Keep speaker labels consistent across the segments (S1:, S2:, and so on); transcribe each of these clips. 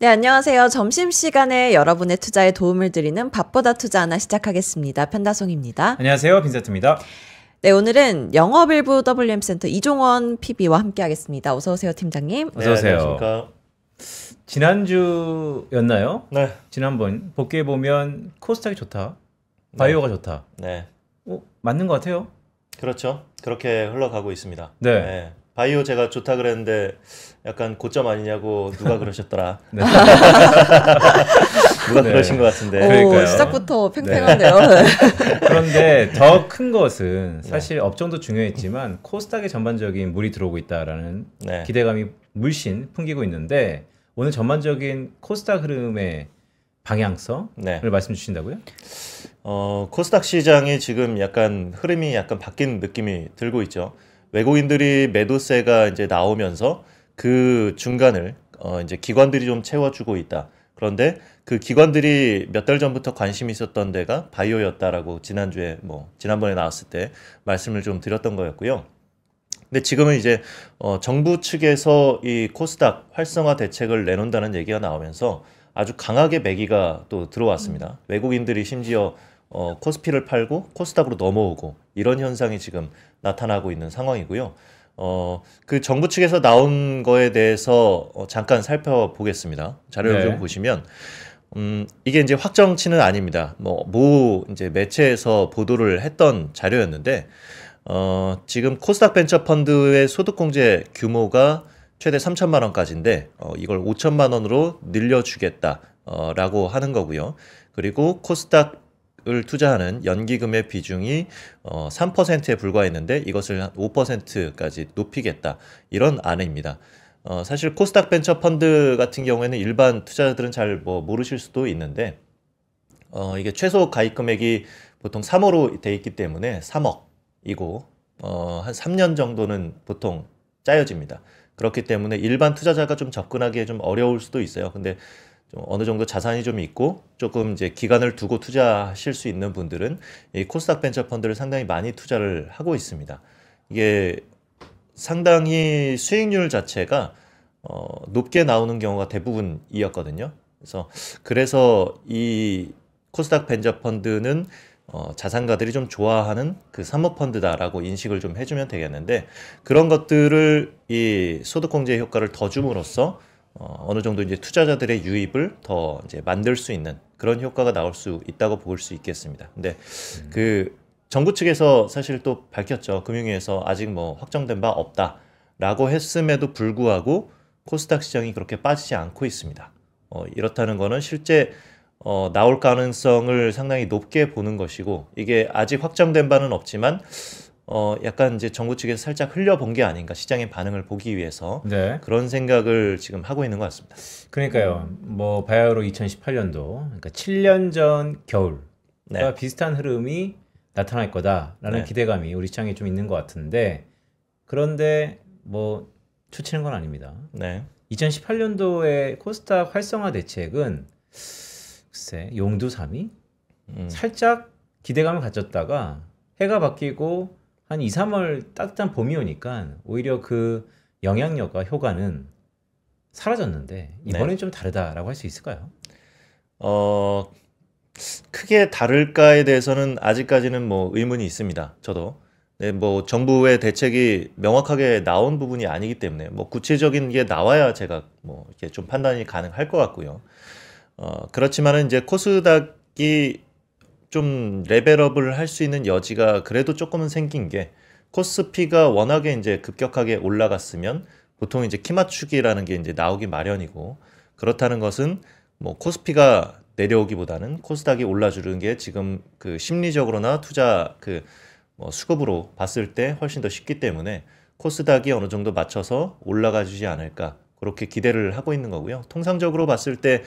S1: 네, 안녕하세요. 점심시간에 여러분의 투자에 도움을 드리는 밥보다 투자 하나 시작하겠습니다. 편다송입니다.
S2: 안녕하세요. 빈세트입니다.
S1: 네, 오늘은 영업일부 WM센터 이종원 PB와 함께하겠습니다. 어서 오세요, 팀장님.
S2: 어서 오세요.
S3: 안녕하십니까.
S2: 지난주였나요?
S3: 네.
S2: 지난번 복귀해 보면 코스닥이 좋다, 바이오가 좋다.
S3: 네.
S2: 맞는 것 같아요.
S3: 그렇죠. 그렇게 흘러가고 있습니다.
S2: 네.
S3: 바이오 제가 좋다 그랬는데 약간 고점 아니냐고 누가 그러셨더라.
S2: 네.
S3: 누가
S2: 네.
S3: 그러신 것 같은데.
S2: 그러니까요.
S1: 시작부터 팽팽한데요.
S2: 그런데 더 큰 것은 사실 업종도 중요했지만 코스닥에 전반적인 물이 들어오고 있다라는
S3: 네.
S2: 기대감이 물씬 풍기고 있는데 오늘 전반적인 코스닥 흐름의 방향성을
S3: 네.
S2: 말씀 주신다고요?
S3: 코스닥 시장이 지금 약간 흐름이 약간 바뀐 느낌이 들고 있죠. 외국인들이 매도세가 이제 나오면서 그 중간을 이제 기관들이 좀 채워주고 있다. 그런데 그 기관들이 몇 달 전부터 관심이 있었던 데가 바이오였다라고 지난번에 나왔을 때 말씀을 좀 드렸던 거였고요. 근데 지금은 이제 정부 측에서 이 코스닥 활성화 대책을 내놓는다는 얘기가 나오면서 아주 강하게 매기가 또 들어왔습니다. 외국인들이 심지어 코스피를 팔고 코스닥으로 넘어오고 이런 현상이 지금 나타나고 있는 상황이고요. 그 정부 측에서 나온 거에 대해서 잠깐 살펴보겠습니다. 자료를
S2: 네.
S3: 좀 보시면 이게 이제 확정치는 아닙니다. 모 이제 매체에서 보도를 했던 자료였는데 지금 코스닥 벤처 펀드의 소득 공제 규모가 최대 3천만 원까지인데 이걸 5천만 원으로 늘려주겠다 라고 하는 거고요. 그리고 코스닥을 투자하는 연기금의 비중이 3%에 불과했는데 이것을 한 5%까지 높이겠다 이런 안입니다. 사실 코스닥 벤처 펀드 같은 경우에는 일반 투자자들은 잘 모르실 수도 있는데 이게 최소 가입 금액이 보통 3호로 돼 있기 때문에 3억이고 한 3년 정도는 보통 짜여집니다. 그렇기 때문에 일반 투자자가 좀 접근하기에 좀 어려울 수도 있어요. 근데 좀 어느 정도 자산이 좀 있고 조금 이제 기간을 두고 투자하실 수 있는 분들은 이 코스닥 벤처 펀드를 상당히 많이 투자를 하고 있습니다. 이게 상당히 수익률 자체가 높게 나오는 경우가 대부분이었거든요. 그래서 이 코스닥 벤처 펀드는 자산가들이 좀 좋아하는 그 사모펀드다라고 인식을 좀 해주면 되겠는데 그런 것들을 이 소득공제 효과를 더 줌으로써 어느 정도 이제 투자자들의 유입을 더 이제 만들 수 있는 그런 효과가 나올 수 있다고 볼 수 있겠습니다. 근데 그 정부 측에서 사실 또 밝혔죠. 금융위에서 아직 확정된 바 없다라고 했음에도 불구하고 코스닥 시장이 그렇게 빠지지 않고 있습니다. 이렇다는 거는 실제 나올 가능성을 상당히 높게 보는 것이고 이게 아직 확정된 바는 없지만 약간 이제 정부 측에서 살짝 흘려본 게 아닌가 시장의 반응을 보기 위해서
S2: 네.
S3: 그런 생각을 지금 하고 있는 것 같습니다.
S2: 그러니까요. 바이오로 2018년도, 그러니까 7년 전 겨울과
S3: 네.
S2: 비슷한 흐름이 나타날 거다라는
S3: 네.
S2: 기대감이 우리 시장에 좀 있는 것 같은데 그런데 추치는 건 아닙니다.
S3: 네.
S2: 2018년도에 코스닥 활성화 대책은 글쎄 용두삼이 살짝 기대감을 가졌다가 해가 바뀌고 한 2, 3월 따뜻한 봄이 오니까 오히려 그 영향력과 효과는 사라졌는데 이번엔
S3: 네.
S2: 좀 다르다라고 할 수 있을까요?
S3: 크게 다를까에 대해서는 아직까지는 의문이 있습니다. 저도. 네, 정부의 대책이 명확하게 나온 부분이 아니기 때문에 구체적인 게 나와야 제가 이렇게 좀 판단이 가능할 것 같고요. 그렇지만은 이제 코스닥이 좀 레벨업을 할 수 있는 여지가 그래도 조금은 생긴 게 코스피가 워낙에 이제 급격하게 올라갔으면 보통 이제 키 맞추기라는 게 이제 나오기 마련이고 그렇다는 것은 코스피가 내려오기보다는 코스닥이 올라주는 게 지금 그 심리적으로나 투자 수급으로 봤을 때 훨씬 더 쉽기 때문에 코스닥이 어느 정도 맞춰서 올라가 주지 않을까 그렇게 기대를 하고 있는 거고요. 통상적으로 봤을 때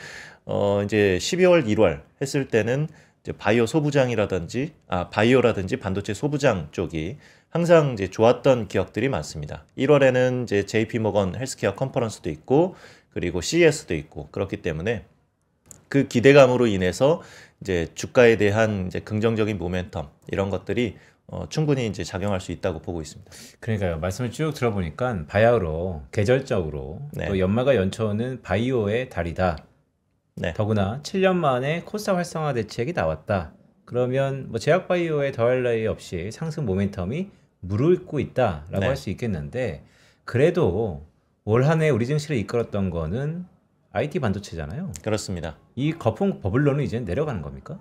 S3: 이제 12월, 1월 했을 때는 이제 바이오라든지 반도체 소부장 쪽이 항상 이제 좋았던 기억들이 많습니다. 1월에는 이제 JP 모건 헬스케어 컨퍼런스도 있고 그리고 CES도 있고 그렇기 때문에 그 기대감으로 인해서 이제 주가에 대한 이제 긍정적인 모멘텀 이런 것들이 충분히 이제 작용할 수 있다고 보고 있습니다.
S2: 그러니까요. 말씀을 쭉 들어보니까 바야흐로 계절적으로
S3: 네.
S2: 또 연말과 연초는 바이오의 달이다.
S3: 네.
S2: 더구나 7년 만에 코스닥 활성화 대책이 나왔다. 그러면 뭐 제약 바이오의 더할 나위 없이 상승 모멘텀이 무르익고 있다라고
S3: 네.
S2: 할 수 있겠는데 그래도 올 한 해 우리 증시를 이끌었던 거는 IT 반도체잖아요.
S3: 그렇습니다.
S2: 이 거품 버블론은 이제 내려가는 겁니까?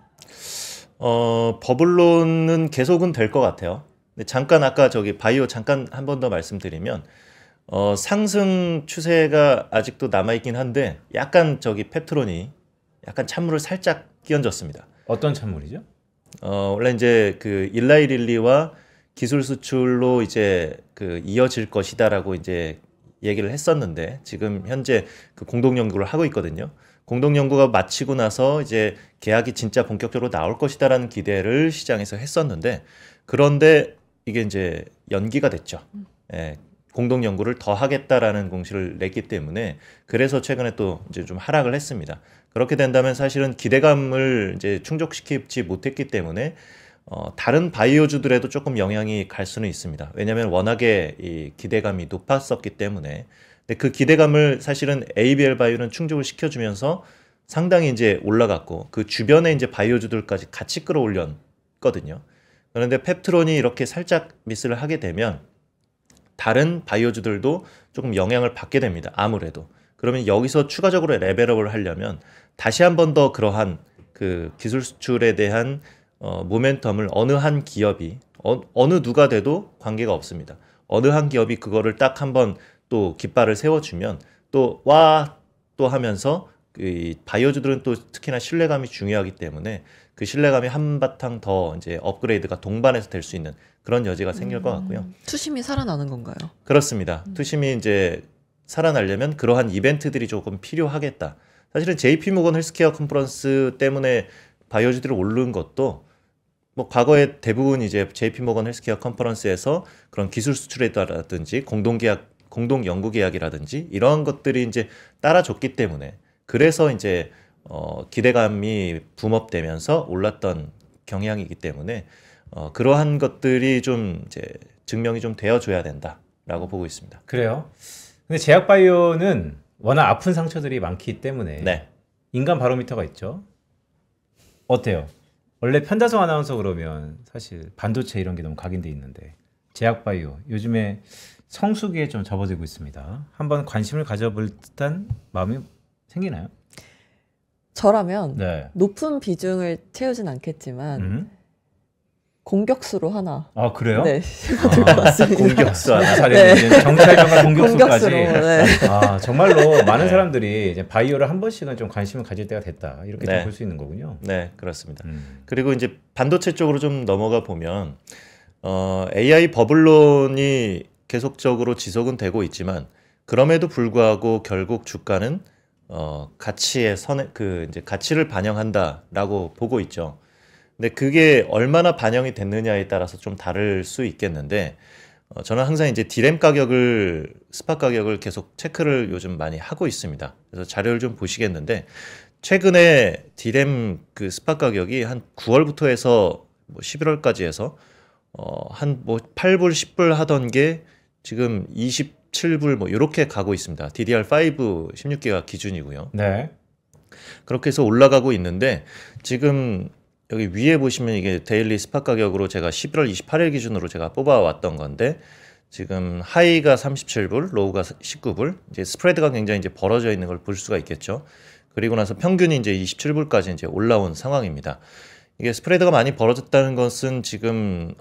S3: 버블론은 계속은 될 것 같아요. 근데 잠깐 아까 저기 바이오 잠깐 한 번 더 말씀드리면 상승 추세가 아직도 남아있긴 한데 약간 저기 펩트론이 약간 찬물을 살짝 끼얹었습니다.
S2: 어떤 찬물이죠?
S3: 원래 이제 그 일라이 릴리와 기술 수출로 이제 그 이어질 것이다라고 이제 얘기를 했었는데 지금 현재 그 공동 연구를 하고 있거든요. 공동 연구가 마치고 나서 이제 계약이 진짜 본격적으로 나올 것이다라는 기대를 시장에서 했었는데 그런데 이게 이제 연기가 됐죠. 예, 공동 연구를 더 하겠다라는 공시를 냈기 때문에 그래서 최근에 또 이제 좀 하락을 했습니다. 그렇게 된다면 사실은 기대감을 이제 충족시키지 못했기 때문에 다른 바이오주들에도 조금 영향이 갈 수는 있습니다. 왜냐하면 워낙에 이 기대감이 높았었기 때문에. 근데 그 기대감을 사실은 ABL 바이오는 충족을 시켜주면서 상당히 이제 올라갔고 그 주변에 이제 바이오주들까지 같이 끌어올렸거든요. 그런데 펩트론이 이렇게 살짝 미스를 하게 되면 다른 바이오주들도 조금 영향을 받게 됩니다. 아무래도. 그러면 여기서 추가적으로 레벨업을 하려면 다시 한 번 더 그러한 그 기술 수출에 대한 모멘텀을 어느 한 기업이 어느 누가 돼도 관계가 없습니다. 어느 한 기업이 그거를 딱 한번 또 깃발을 세워주면 또 하면서 그 바이오주들은 또 특히나 신뢰감이 중요하기 때문에 그 신뢰감이 한바탕 더 이제 업그레이드가 동반해서 될 수 있는 그런 여지가 생길 것 같고요.
S1: 투심이 살아나는 건가요?
S3: 그렇습니다. 투심이 이제 살아나려면 그러한 이벤트들이 조금 필요하겠다. 사실은 JP 모건 헬스케어 컨퍼런스 때문에 바이오주들이 오른 것도 뭐 과거에 대부분 이제 JP 모건 헬스케어 컨퍼런스에서 그런 기술 수출이라든지 공동 연구 계약이라든지 이러한 것들이 이제 따라줬기 때문에 그래서 이제 기대감이 붐업되면서 올랐던 경향이기 때문에 그러한 것들이 좀 이제 증명이 좀 되어줘야 된다라고 보고 있습니다.
S2: 그래요. 근데 제약 바이오는 워낙 아픈 상처들이 많기 때문에
S3: 네.
S2: 인간 바로미터가 있죠. 어때요? 원래 편다성 아나운서 그러면 사실 반도체 이런 게 너무 각인돼 있는데 제약 바이오 요즘에 성수기에 좀 접어들고 있습니다. 한번 관심을 가져볼 듯한 마음이 생기나요?
S1: 저라면
S2: 네.
S1: 높은 비중을 채우진 않겠지만 공격수로 하나.
S2: 아 그래요?
S1: 네, 들고 왔습니다.
S3: 공격수 하나.
S2: 사례는 이제 정찰관과 공격수까지.
S1: 공격수로, 네.
S2: 아 정말로 많은 사람들이 이제 바이오를 한 번씩은 좀 관심을 가질 때가 됐다 이렇게
S3: 네.
S2: 볼 수 있는 거군요.
S3: 네, 그렇습니다. 그리고 이제 반도체 쪽으로 좀 넘어가 보면 AI 버블론이 계속적으로 지속은 되고 있지만 그럼에도 불구하고 결국 주가는 가치의 선에 그 이제 가치를 반영한다라고 보고 있죠. 근데 그게 얼마나 반영이 됐느냐에 따라서 좀 다를 수 있겠는데 저는 항상 이제 디램 가격을 스팟 가격을 계속 체크를 요즘 많이 하고 있습니다. 그래서 자료를 좀 보시겠는데 최근에 디램 그 스팟 가격이 한 9월부터 해서 뭐 11월까지 해서 한 뭐 8불, 10불 하던 게 지금 27불 뭐 이렇게 가고 있습니다. DDR5 16기가 기준이고요.
S2: 네.
S3: 그렇게 해서 올라가고 있는데 지금 여기 위에 보시면 이게 데일리 스팟 가격으로 제가 11월 28일 기준으로 제가 뽑아왔던 건데 지금 하이가 37불, 로우가 19불, 이제 스프레드가 굉장히 이제 벌어져 있는 걸 볼 수가 있겠죠. 그리고 나서 평균이 이제 27불까지 이제 올라온 상황입니다. 이게 스프레드가 많이 벌어졌다는 것은 지금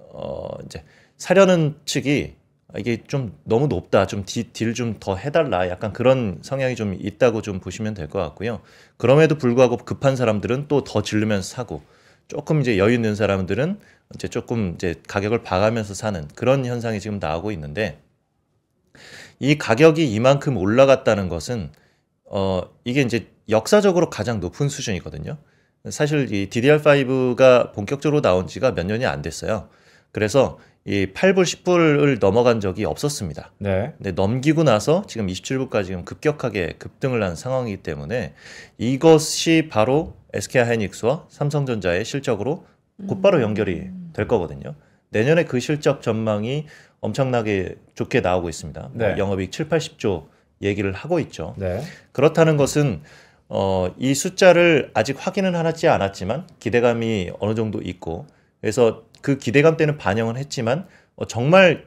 S3: 이제 사려는 측이 이게 좀 너무 높다, 좀 딜 좀 더 해달라, 약간 그런 성향이 좀 있다고 좀 보시면 될 것 같고요. 그럼에도 불구하고 급한 사람들은 또 더 지르면서 사고, 조금 이제 여유 있는 사람들은 이제 조금 이제 가격을 봐가면서 사는 그런 현상이 지금 나오고 있는데 이 가격이 이만큼 올라갔다는 것은 이게 이제 역사적으로 가장 높은 수준이거든요. 사실 이 DDR5가 본격적으로 나온 지가 몇 년이 안 됐어요. 그래서 이 8불, 10불을 넘어간 적이 없었습니다.
S2: 네.
S3: 근데 넘기고 나서 지금 27불까지 지금 급격하게 급등을 한 상황이기 때문에 이것이 바로 SK하이닉스와 삼성전자의 실적으로 곧바로 연결이 될 거거든요. 내년에 그 실적 전망이 엄청나게 좋게 나오고 있습니다.
S2: 네.
S3: 영업이익 7, 80조 얘기를 하고 있죠.
S2: 네.
S3: 그렇다는 것은 이 숫자를 아직 확인은 하지 않았지만 기대감이 어느 정도 있고 그래서 그 기대감 때는 반영은 했지만 정말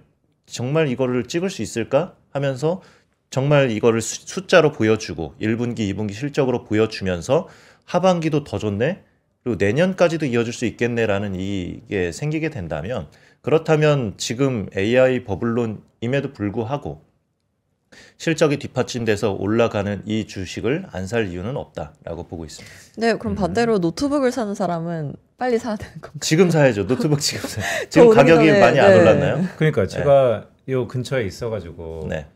S3: 이거를 찍을 수 있을까 하면서 정말 이거를 숫자로 보여주고 1분기, 2분기 실적으로 보여주면서 하반기도 더 좋네 그리고 내년까지도 이어질 수 있겠네라는 이게 생기게 된다면 그렇다면 지금 AI 버블론임에도 불구하고 실적이 뒷받침돼서 올라가는 이 주식을 안 살 이유는 없다라고 보고 있습니다.
S1: 네, 그럼 반대로 노트북을 사는 사람은 빨리 사야 되는 건가요?
S3: 지금 사야죠. 노트북 지금 사야. 지금 가격이
S1: 전에,
S3: 많이 안 올랐나요?
S2: 그러니까 제가 요 근처에 있어가지고
S3: 네.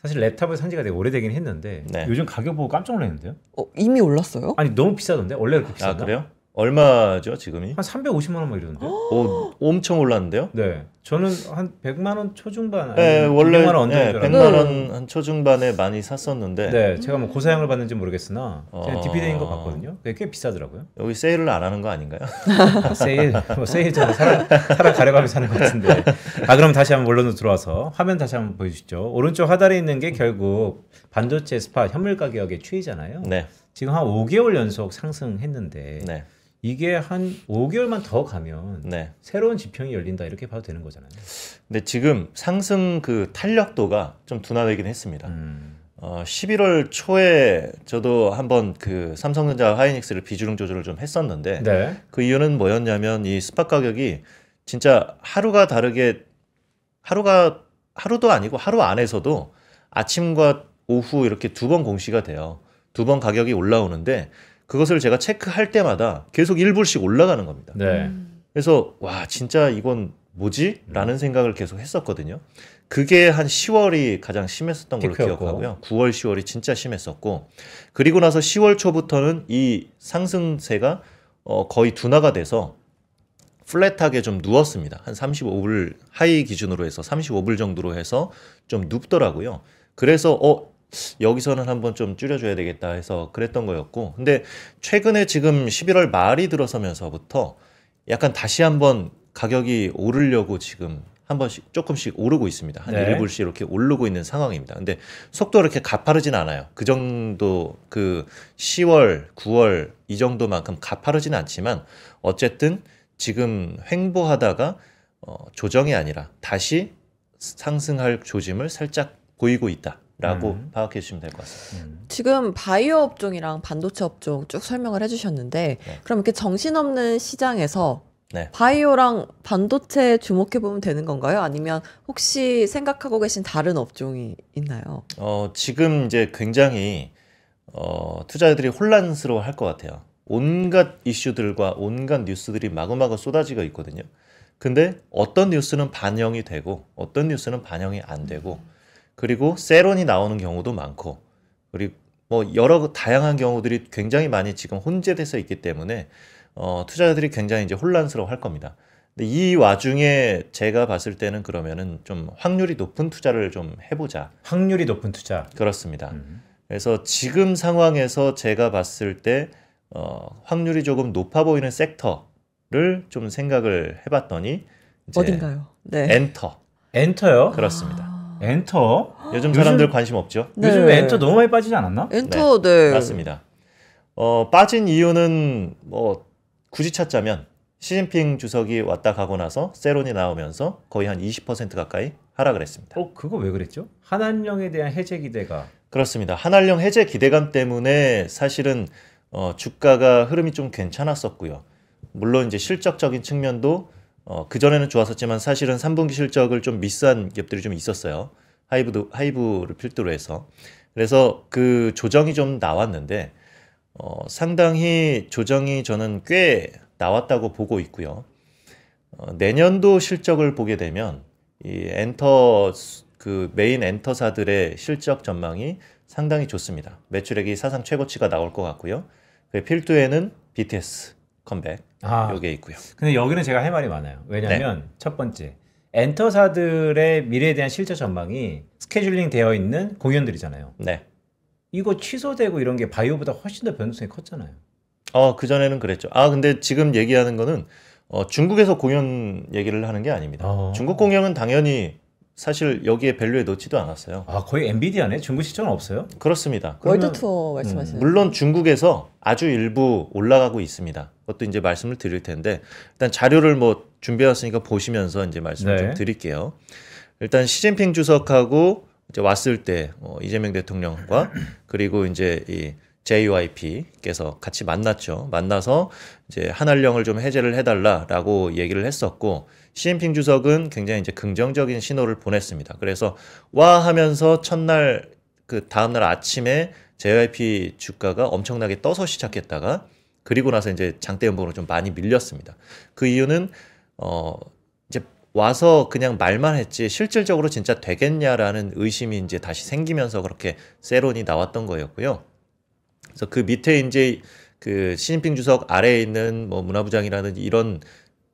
S2: 사실 랩탑을 산 지가 되게 오래되긴 했는데
S3: 네.
S2: 요즘 가격 보고 깜짝 놀랐는데요.
S1: 이미 올랐어요?
S2: 아니 너무 비싸던데 원래 그렇게 비쌌나?
S3: 아 그래요? 얼마죠 지금이?
S2: 한 350만 원 막 이러던데.
S3: 오, 엄청 올랐는데요?
S2: 네, 저는 한 100만 원 초중반,
S3: 네, 원래
S2: 200만 원 언저인 줄
S3: 100만
S2: 알았는데.
S3: 원 한 초중반에 많이 샀었는데
S2: 네, 제가 뭐 고사양을 받는지 모르겠으나 그냥
S3: 어.
S2: 디비den인 거 봤거든요. 그게 꽤 비싸더라고요.
S3: 여기 세일을 안 하는 거 아닌가요?
S2: 세일, 뭐 세일 전에 사람 가려가며 사는 것 같은데. 그럼 다시 한번 원론으로 들어와서 화면 다시 한번 보여주시죠. 오른쪽 하단에 있는 게 결국 반도체 스팟 현물 가격의 추이잖아요.
S3: 네,
S2: 지금 한 5개월 연속 상승했는데
S3: 네,
S2: 이게 한 5개월만 더 가면
S3: 네.
S2: 새로운 지평이 열린다 이렇게 봐도 되는 거잖아요.
S3: 근데 지금 상승 그 탄력도가 좀 둔화되긴 했습니다. 11월 초에 저도 한번 그 삼성전자 하이닉스를 비중 조절을 좀 했었는데
S2: 네.
S3: 그 이유는 뭐였냐면 이 스팟 가격이 진짜 하루가 다르게 하루도 아니고 하루 안에서도 아침과 오후 이렇게 두 번 공시가 돼요. 두 번 가격이 올라오는데 그것을 제가 체크할 때마다 계속 1불씩 올라가는 겁니다.
S2: 네.
S3: 그래서 와 진짜 이건 뭐지? 라는 생각을 계속 했었거든요. 그게 한 10월이 가장 심했었던 걸로
S2: 피크였고.
S3: 기억하고요. 9월, 10월이 진짜 심했었고 그리고 나서 10월 초부터는 이 상승세가 거의 둔화가 돼서 플랫하게 좀 누웠습니다. 한 35불 하이 기준으로 해서 35불 정도로 해서 좀 눕더라고요. 그래서 여기서는 한번 좀 줄여줘야 되겠다 해서 그랬던 거였고 근데 최근에 지금 11월 말이 들어서면서부터 약간 다시 한번 가격이 오르려고 지금 한 번씩 조금씩 오르고 있습니다. 한
S2: 네.
S3: 1불씩 이렇게 오르고 있는 상황입니다. 근데 속도가 이렇게 가파르진 않아요. 그 정도 그 10월, 9월 이 정도만큼 가파르진 않지만 어쨌든 지금 횡보하다가 조정이 아니라 다시 상승할 조짐을 살짝 보이고 있다라고 파악해 주시면 될 것 같습니다.
S1: 지금 바이오 업종이랑 반도체 업종 쭉 설명을 해주셨는데
S3: 네.
S1: 그럼 이렇게 정신없는 시장에서
S3: 네.
S1: 바이오랑 반도체 주목해보면 되는 건가요? 아니면 혹시 생각하고 계신 다른 업종이 있나요?
S3: 지금 이제 굉장히 투자자들이 혼란스러워 할 것 같아요. 온갖 이슈들과 온갖 뉴스들이 마구마구 쏟아지고 있거든요. 근데 어떤 뉴스는 반영이 되고 어떤 뉴스는 반영이 안 되고 그리고 세론이 나오는 경우도 많고 그리고 뭐 여러 다양한 경우들이 굉장히 많이 지금 혼재돼서 있기 때문에 투자자들이 굉장히 이제 혼란스러워 할 겁니다. 근데 이 와중에 제가 봤을 때는 그러면은 좀 확률이 높은 투자를 좀 해보자.
S2: 확률이 높은 투자.
S3: 그렇습니다. 그래서 지금 상황에서 제가 봤을 때 확률이 조금 높아 보이는 섹터를 좀 생각을 해봤더니 이제
S1: 어딘가요? 네.
S3: 엔터.
S2: 엔터요?
S3: 그렇습니다.
S2: 엔터?
S3: 요즘 사람들 관심 없죠?
S1: 네.
S2: 요즘에 엔터 너무 많이 빠지지 않았나?
S1: 엔터, 네.
S3: 맞습니다. 빠진 이유는 뭐 굳이 찾자면 시진핑 주석이 왔다 가고 나서 세론이 나오면서 거의 한 20% 가까이 하락을 했습니다.
S2: 그거 왜 그랬죠? 한한령에 대한 해제 기대가.
S3: 그렇습니다. 한한령 해제 기대감 때문에 사실은 주가가 흐름이 좀 괜찮았었고요. 물론 이제 실적적인 측면도 그전에는 좋았었지만 사실은 3분기 실적을 좀 미스한 기업들이 좀 있었어요. 하이브를 필두로 해서. 그래서 그 조정이 좀 나왔는데 상당히 조정이 저는 꽤 나왔다고 보고 있고요. 내년도 실적을 보게 되면 이 엔터 그 메인 엔터사들의 실적 전망이 상당히 좋습니다. 매출액이 사상 최고치가 나올 것 같고요. 그 필두에는 BTS 컴백 요게 있고요.
S2: 근데 여기는 제가 할 말이 많아요. 왜냐하면 첫 번째 엔터사들의 미래에 대한 실적 전망이 스케줄링 되어 있는 공연들이잖아요.
S3: 네.
S2: 이거 취소되고 이런 게 바이오보다 훨씬 더 변동성이 컸잖아요.
S3: 그전에는 그랬죠. 근데 지금 얘기하는 거는 중국에서 공연 얘기를 하는 게 아닙니다. 중국 공연은 당연히 사실 여기에 밸류에 넣지도 않았어요.
S2: 아, 거의 엔비디아네. 중국 시청은 없어요?
S3: 그렇습니다.
S1: 월드 투어 말씀하시는
S3: 물론 중국에서 아주 일부 올라가고 있습니다. 그것도 이제 말씀을 드릴 텐데 일단 자료를 뭐 준비해왔으니까 보시면서 이제 말씀을 좀 드릴게요. 일단 시진핑 주석하고 이제 왔을 때 이재명 대통령과 그리고 이제 이 JYP께서 같이 만났죠. 만나서 이제 한한령을 좀 해제를 해달라라고 얘기를 했었고 시진핑 주석은 굉장히 이제 긍정적인 신호를 보냈습니다. 그래서 와 하면서 첫날 그 다음날 아침에 JYP 주가가 엄청나게 떠서 시작했다가 그리고 나서 이제 장대 연봉으로 좀 많이 밀렸습니다. 그 이유는 이제 와서 그냥 말만 했지 실질적으로 진짜 되겠냐라는 의심이 이제 다시 생기면서 그렇게 세론이 나왔던 거였고요. 그래서 그 밑에 이제 그 시진핑 주석 아래에 있는 뭐 문화부장이라든지 이런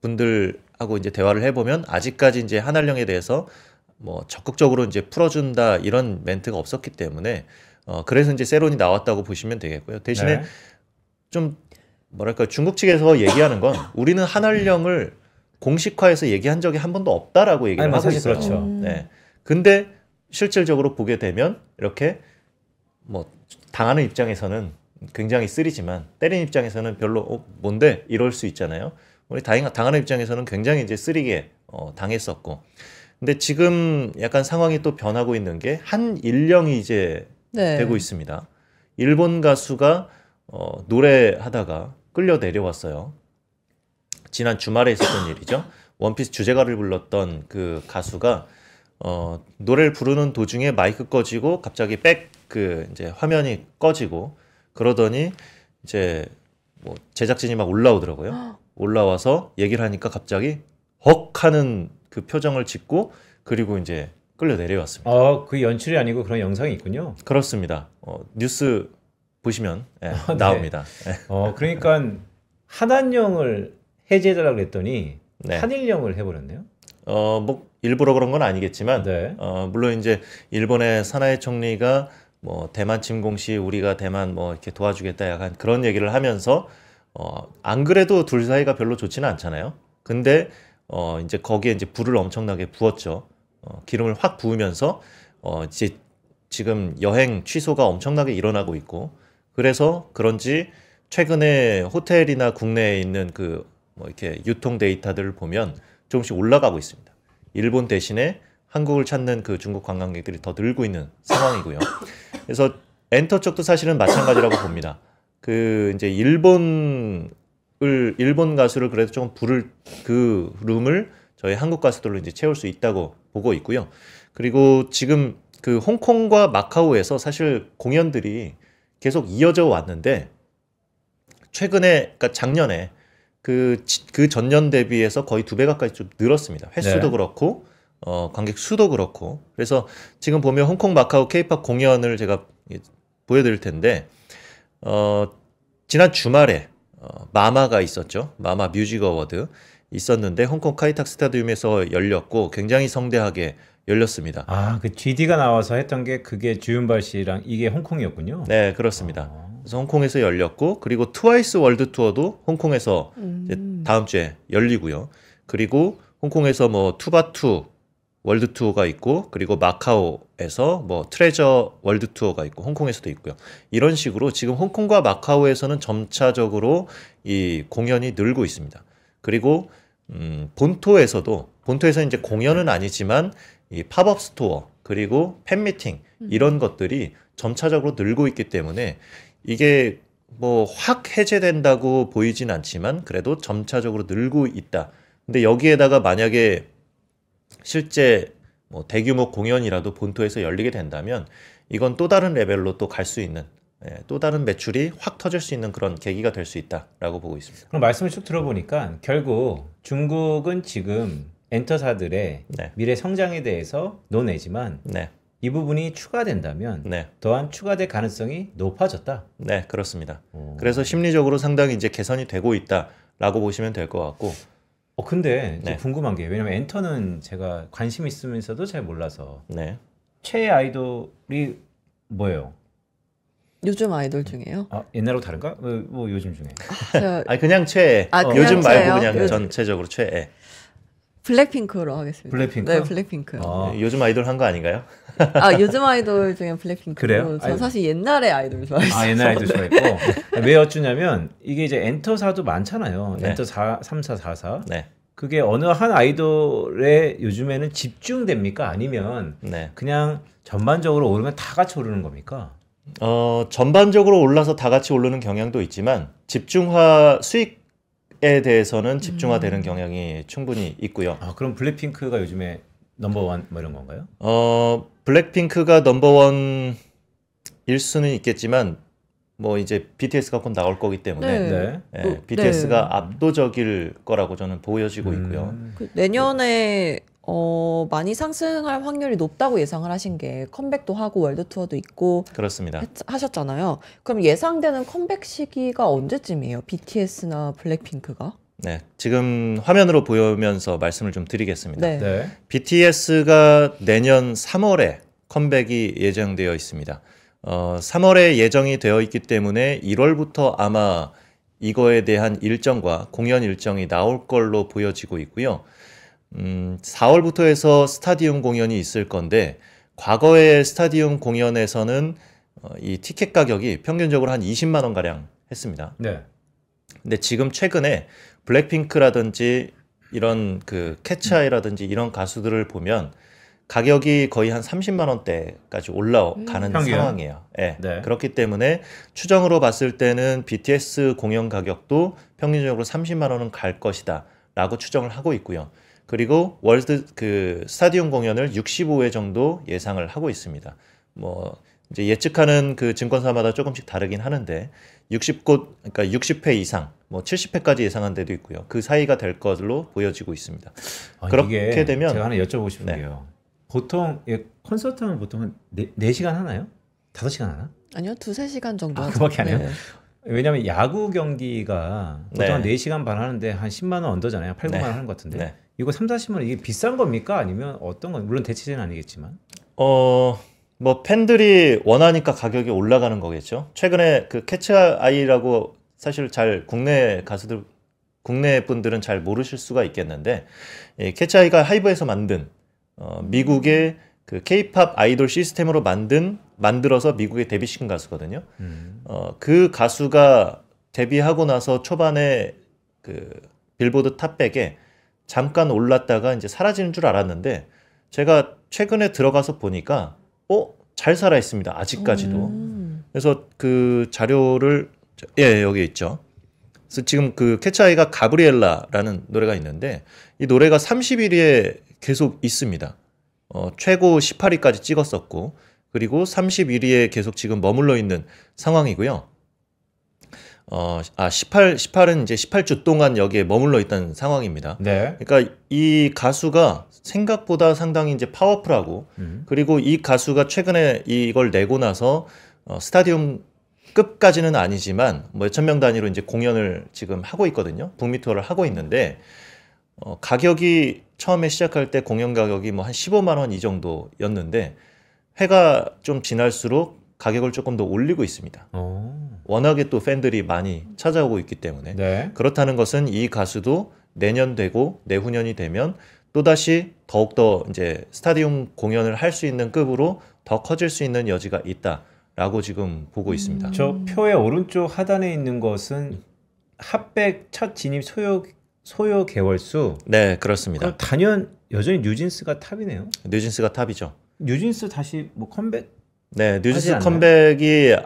S3: 분들하고 이제 대화를 해보면 아직까지 이제 한한령에 대해서 뭐 적극적으로 이제 풀어준다 이런 멘트가 없었기 때문에 그래서 이제 세론이 나왔다고 보시면 되겠고요. 대신에 좀 뭐랄까 중국 측에서 얘기하는 건 우리는 한한령을 공식화해서 얘기한 적이 한 번도 없다라고 얘기를 하고 있어요.
S2: 그렇죠.
S3: 네. 근데 실질적으로 보게 되면 이렇게 뭐 당하는 입장에서는 굉장히 쓰리지만 때리는 입장에서는 별로 뭔데 이럴 수 있잖아요. 우리 당하는 입장에서는 굉장히 이제 쓰리게 당했었고. 근데 지금 약간 상황이 또 변하고 있는 게 한일령이 이제 되고 있습니다. 일본 가수가 노래하다가 끌려 내려왔어요. 지난 주말에 있었던 일이죠. 원피스 주제가를 불렀던 그 가수가 노래를 부르는 도중에 마이크 꺼지고 갑자기 이제 화면이 꺼지고 그러더니 이제 뭐 제작진이 막 올라오더라고요. 올라와서 얘기를 하니까 갑자기 헉 하는 그 표정을 짓고 그리고 이제 끌려 내려왔습니다.
S2: 그 연출이 아니고 그런 영상이 있군요.
S3: 그렇습니다. 뉴스 보시면 나옵니다.
S2: 그러니까 한한령을 해제해달라고 그랬더니 한일령을 해버렸네요.
S3: 뭐 일부러 그런 건 아니겠지만 물론 이제 일본의 사나이 총리가 뭐 대만 침공 시 우리가 대만 뭐 이렇게 도와주겠다 약간 그런 얘기를 하면서 안 그래도 둘 사이가 별로 좋지는 않잖아요. 근데 이제 거기에 이제 불을 엄청나게 부었죠. 기름을 확 부으면서 이제 지금 여행 취소가 엄청나게 일어나고 있고 그래서 그런지 최근에 호텔이나 국내에 있는 그 뭐 이렇게 유통 데이터들을 보면 조금씩 올라가고 있습니다. 일본 대신에 한국을 찾는 그 중국 관광객들이 더 늘고 있는 상황이고요. 그래서 엔터 쪽도 사실은 마찬가지라고 봅니다. 그 이제 일본 가수를 그래도 조금 부를 그 룸을 저희 한국 가수들로 이제 채울 수 있다고 보고 있고요. 그리고 지금 그 홍콩과 마카오에서 사실 공연들이 계속 이어져 왔는데 최근에 그러니까 작년에 그 전년 대비해서 거의 2배 가까이 좀 늘었습니다. 횟수도 그렇고 관객 수도 그렇고 그래서 지금 보면 홍콩, 마카오 K-팝 공연을 제가 보여드릴 텐데 지난 주말에 마마가 있었죠. 마마 뮤직 어워드 있었는데 홍콩 카이탁 스타디움에서 열렸고 굉장히 성대하게 열렸습니다.
S2: 그 GD가 나와서 했던 게 그게 주윤발 씨랑 이게 홍콩이었군요.
S3: 네, 그렇습니다. 그래서 홍콩에서 열렸고 그리고 트와이스 월드 투어도 홍콩에서 이제 다음 주에 열리고요. 그리고 홍콩에서 뭐 투바투 월드 투어가 있고 그리고 마카오에서 뭐 트레저 월드 투어가 있고 홍콩에서도 있고요. 이런 식으로 지금 홍콩과 마카오에서는 점차적으로 이 공연이 늘고 있습니다. 그리고 본토에서 이제 공연은 아니지만 이 팝업 스토어 그리고 팬미팅 이런 것들이 점차적으로 늘고 있기 때문에 이게 뭐 확 해제된다고 보이진 않지만 그래도 점차적으로 늘고 있다. 근데 여기에다가 만약에 실제 뭐 대규모 공연이라도 본토에서 열리게 된다면 이건 또 다른 레벨로 또 갈 수 있는 또 다른 매출이 확 터질 수 있는 그런 계기가 될 수 있다라고 보고 있습니다.
S2: 그럼 말씀을 쭉 들어보니까 결국 중국은 지금 엔터사들의 미래 성장에 대해서 논외지만 이 부분이 추가된다면 더한 추가될 가능성이 높아졌다.
S3: 네, 그렇습니다. 그래서 심리적으로 상당히 이제 개선이 되고 있다라고 보시면 될 것 같고.
S2: 근데 궁금한 게 왜냐면 엔터는 제가 관심 있으면서도 잘 몰라서 최애 아이돌이 뭐예요?
S1: 요즘 아이돌 중에요?
S2: 아, 옛날하고 다른가? 뭐 요즘 중에.
S1: 제가
S3: 아니 그냥 최애.
S1: 그냥
S3: 요즘 말고
S1: 최애요?
S3: 그냥
S1: 요즘.
S3: 전체적으로 최애.
S1: 블랙핑크로 하겠습니다.
S2: 블랙핑크?
S1: 네, 블랙핑크.
S3: 요즘 아이돌 한 거 아닌가요?
S1: 요즘 아이돌 중에 블랙핑크.
S2: 그래요?
S1: 저 사실 옛날에 아이돌 좋아했어요.
S2: 아, 옛날 아이돌 좋아했고. 왜 어쩌냐면 이게 이제 엔터사도 많잖아요.
S3: 네.
S2: 엔터 4, 3, 4, 4, 4.
S3: 네.
S2: 그게 어느 한 아이돌에 요즘에는 집중됩니까? 아니면
S3: 네.
S2: 그냥 전반적으로 오르면 다 같이 오르는 겁니까?
S3: 전반적으로 올라서 다 같이 오르는 경향도 있지만 집중화 수익에 대해서는 집중화되는 경향이 충분히 있고요.
S2: 아, 그럼 블랙핑크가 요즘에 넘버원 뭐 이런 건가요?
S3: 블랙핑크가 넘버원일 수는 있겠지만 뭐 이제 BTS가 곧 나올 거기 때문에
S1: 네.
S2: 네.
S3: BTS가 압도적일 거라고 저는 보여지고 있고요.
S1: 내년에 많이 상승할 확률이 높다고 예상을 하신 게 컴백도 하고 월드 투어도 있고
S3: 그렇습니다.
S1: 하셨잖아요. 그럼 예상되는 컴백 시기가 언제쯤이에요? BTS나 블랙핑크가?
S3: 네, 지금 화면으로 보면서 말씀을 좀 드리겠습니다.
S1: 네.
S2: 네.
S3: BTS가 내년 3월에 컴백이 예정되어 있습니다. 3월에 예정이 되어 있기 때문에 1월부터 아마 이거에 대한 일정과 공연 일정이 나올 걸로 보여지고 있고요. 4월부터 해서 스타디움 공연이 있을 건데 과거의 스타디움 공연에서는 이 티켓 가격이 평균적으로 한 20만 원 가량 했습니다.
S2: 네.
S3: 근데 지금 최근에 블랙핑크라든지 이런 그 캐치아이라든지 이런 가수들을 보면 가격이 거의 한 30만 원대까지 올라가는
S2: 평균?
S3: 상황이에요. 네.
S2: 네.
S3: 그렇기 때문에 추정으로 봤을 때는 BTS 공연 가격도 평균적으로 30만 원은 갈 것이다라고 추정을 하고 있고요. 그리고 월드 그 스타디움 공연을 65회 정도 예상을 하고 있습니다. 뭐 이제 예측하는 그 증권사마다 조금씩 다르긴 하는데 60곳 그러니까 60회 이상 뭐 70회까지 예상한 데도 있고요. 그 사이가 될 것으로 보여지고 있습니다. 그렇게
S2: 이게
S3: 되면
S2: 제가 하나 여쭤보고 싶은
S3: 네.
S2: 게요. 보통 콘서트 하면 보통 한 4시간 하나요? 5시간 하나?
S1: 아니요, 2-3시간 정도. 하죠.
S2: 그밖에 안 해요?
S1: 네.
S2: 왜냐면 야구 경기가 보통
S3: 네.
S2: 한 4시간 반 하는데 한 10만 원 언더잖아요. 8, 9만 원
S3: 네.
S2: 하는 것 같은데.
S3: 네.
S2: 이거 3, 40만 원 이게 비싼 겁니까? 아니면 어떤 건 물론 대체제는 아니겠지만.
S3: 뭐 팬들이 원하니까 가격이 올라가는 거겠죠. 최근에 그 캐치아이라고 사실 잘 국내 가수들 국내 분들은 잘 모르실 수가 있겠는데 이 캐치아이가 하이브에서 만든 미국의 그 K-팝 아이돌 시스템으로 만들어서 미국에 데뷔시킨 가수거든요. 그 가수가 데뷔하고 나서 초반에 그 빌보드 탑백에 잠깐 올랐다가 이제 사라지는 줄 알았는데 제가 최근에 들어가서 보니까 잘 살아 있습니다. 아직까지도. 그래서 그 자료를 여기 있죠. 그래서 지금 그 캐치아이가 가브리엘라라는 노래가 있는데 이 노래가 31위에 계속 있습니다. 최고 18위까지 찍었었고 그리고 31위에 계속 지금 머물러 있는 상황이고요. 18은 이제 18주 동안 여기에 머물러 있던 상황입니다.
S2: 네.
S3: 그러니까 이 가수가 생각보다 상당히 이제 파워풀하고 그리고 이 가수가 최근에 이걸 내고 나서 스타디움 급까지는 아니지만 뭐 몇천 명 단위로 이제 공연을 지금 하고 있거든요. 북미 투어를 하고 있는데 가격이 처음에 시작할 때 공연 가격이 뭐 한 15만 원 이 정도였는데 해가 좀 지날수록 가격을 조금 더 올리고 있습니다. 워낙에 또 팬들이 많이 찾아오고 있기 때문에
S2: 네.
S3: 그렇다는 것은 이 가수도 내년 되고 내후년이 되면 또다시 더욱더 이제 스타디움 공연을 할 수 있는 급으로 더 커질 수 있는 여지가 있다라고 지금 보고 있습니다.
S2: 저 표의 오른쪽 하단에 있는 것은 핫백 첫 진입 소요 개월수.
S3: 네, 그렇습니다.
S2: 그럼 단연 여전히 뉴진스가 탑이네요.
S3: 뉴진스가 탑이죠.
S2: 뉴진스 다시 뭐 컴백?
S3: 네, 뉴진스
S2: 하지
S3: 컴백이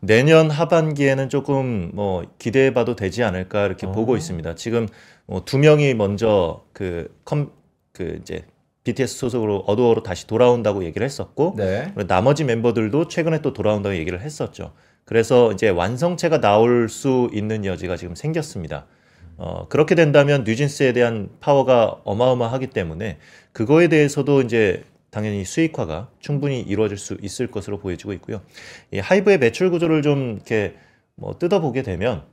S3: 내년 하반기에는 조금 뭐 기대해봐도 되지 않을까 이렇게 보고 있습니다. 지금 두 명이 먼저 그 이제 BTS 소속으로 어두어로 다시 돌아온다고 얘기를 했었고
S2: 네.
S3: 나머지 멤버들도 최근에 또 돌아온다고 얘기를 했었죠. 그래서 이제 완성체가 나올 수 있는 여지가 지금 생겼습니다. 그렇게 된다면 뉴진스에 대한 파워가 어마어마하기 때문에 그거에 대해서도 이제 당연히 수익화가 충분히 이루어질 수 있을 것으로 보여지고 있고요. 이 하이브의 매출 구조를 좀 이렇게 뭐 뜯어보게 되면